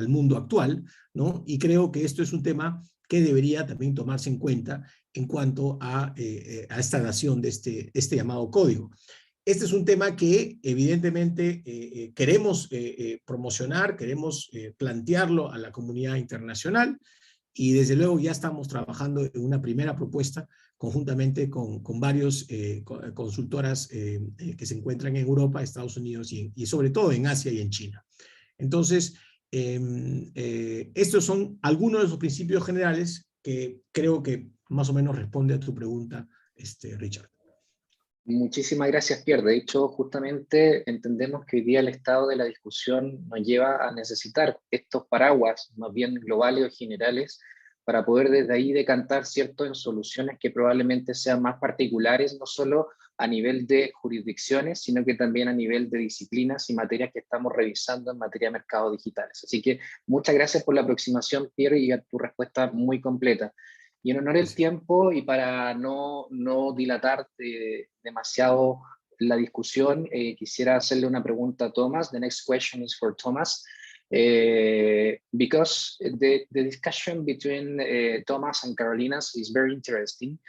mundo actual, ¿no? Y creo que esto es un tema que debería también tomarse en cuenta en cuanto a esta nación de este llamado código. Este es un tema que evidentemente queremos promocionar, queremos plantearlo a la comunidad internacional, y desde luego ya estamos trabajando en una primera propuesta conjuntamente con varios consultoras que se encuentran en Europa, Estados Unidos y sobre todo en Asia y en China. Entonces, estos son algunos de los principios generales que creo que más o menos responde a tu pregunta, Richard. Muchísimas gracias, Pierre. De hecho, justamente entendemos que hoy día el estado de la discusión nos lleva a necesitar estos paraguas, más bien globales o generales, para poder desde ahí decantar, ¿cierto?, en soluciones que probablemente sean más particulares, no solo a nivel de jurisdicciones, sino que también a nivel de disciplinas y materias que estamos revisando en materia de mercados digitales. Así que muchas gracias por la aproximación, Pierre, y a tu respuesta muy completa. Y en honor del tiempo y para no dilatar demasiado la discusión, quisiera hacerle una pregunta a Thomas. The next question is for Thomas. Because the discussion between Thomas and Carolinas is very interesting.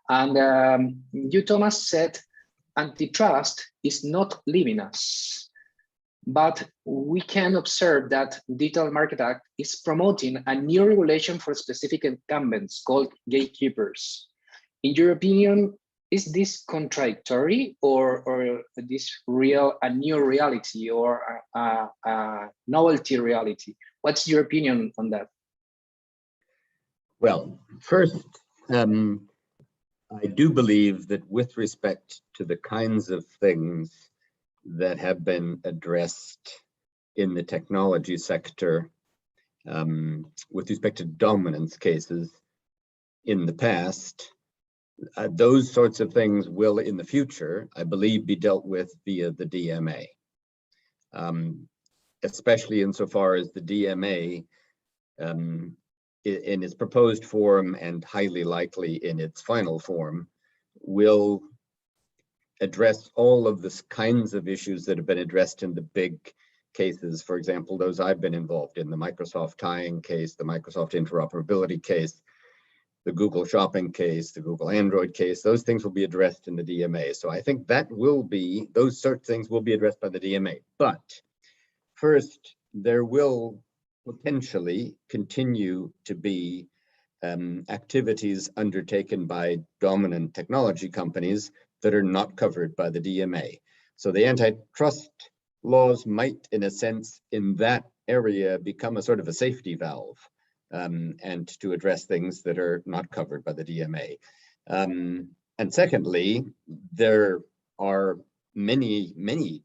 And you, Thomas, said antitrust is not leaving us. but we can observe that Digital Market Act is promoting a new regulation for specific incumbents called gatekeepers. In your opinion, is this contradictory, or this a new reality, or a novelty reality? What's your opinion on that? Well, first, I do believe that with respect to the kinds of things that have been addressed in the technology sector, with respect to dominance cases in the past, those sorts of things will in the future, I believe, be dealt with via the DMA, especially insofar as the DMA in its proposed form and highly likely in its final form will address all of the kinds of issues that have been addressed in the big cases. For example, those I've been involved in, the Microsoft tying case, the Microsoft interoperability case, the Google shopping case, the Google Android case. Those things will be addressed in the DMA. So I think that will be, those sort of things will be addressed by the DMA. But first, there will potentially continue to be activities undertaken by dominant technology companies that are not covered by the DMA. So the antitrust laws might, in a sense, in that area, become a sort of a safety valve, and to address things that are not covered by the DMA. And secondly, there are many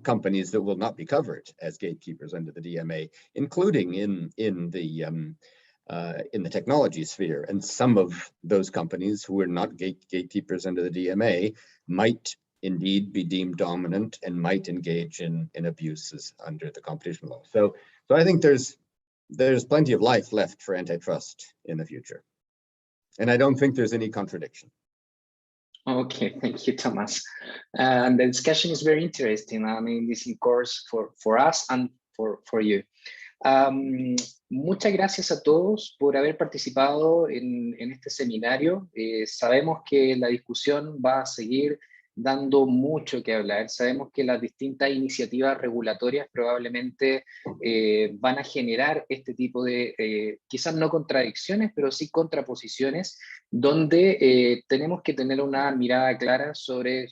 companies that will not be covered as gatekeepers under the DMA, including in the technology sphere. And some of those companies who are not gatekeepers under the DMA might indeed be deemed dominant and might engage in abuses under the competition law. So I think there's plenty of life left for antitrust in the future. And I don't think there's any contradiction. Okay, thank you, Thomas. And the discussion is very interesting. I mean, this is, of course, for us and for you. Muchas gracias a todos por haber participado en este seminario. Sabemos que la discusión va a seguir dando mucho que hablar. Sabemos que las distintas iniciativas regulatorias probablemente van a generar este tipo de, quizás no contradicciones, pero sí contraposiciones, donde tenemos que tener una mirada clara sobre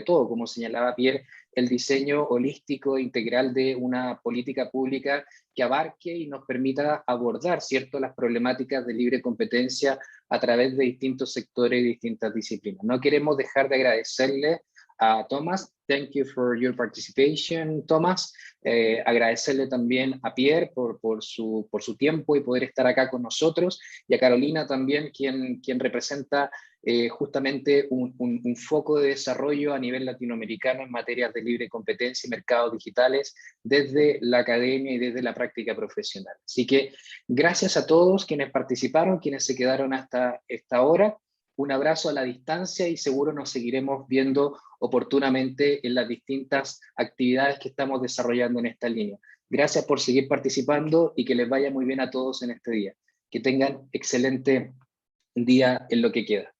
todo, como señalaba Pierre, el diseño holístico integral de una política pública que abarque y nos permita abordar, ¿cierto?, las problemáticas de libre competencia a través de distintos sectores y distintas disciplinas. No queremos dejar de agradecerle a Thomas. Thank you for your participation, Thomas. Agradecerle también a Pierre por su tiempo y poder estar acá con nosotros, y a Carolina también, quien representa justamente un foco de desarrollo a nivel latinoamericano en materias de libre competencia y mercados digitales desde la academia y desde la práctica profesional. Así que gracias a todos quienes participaron, quienes se quedaron hasta esta hora. Un abrazo a la distancia y seguro nos seguiremos viendo oportunamente en las distintas actividades que estamos desarrollando en esta línea. Gracias por seguir participando y que les vaya muy bien a todos en este día. Que tengan excelente día en lo que queda.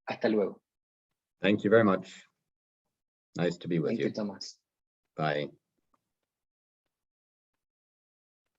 Hasta luego. Thank you very much. Nice to be with you. Thank you, Thomas. Bye.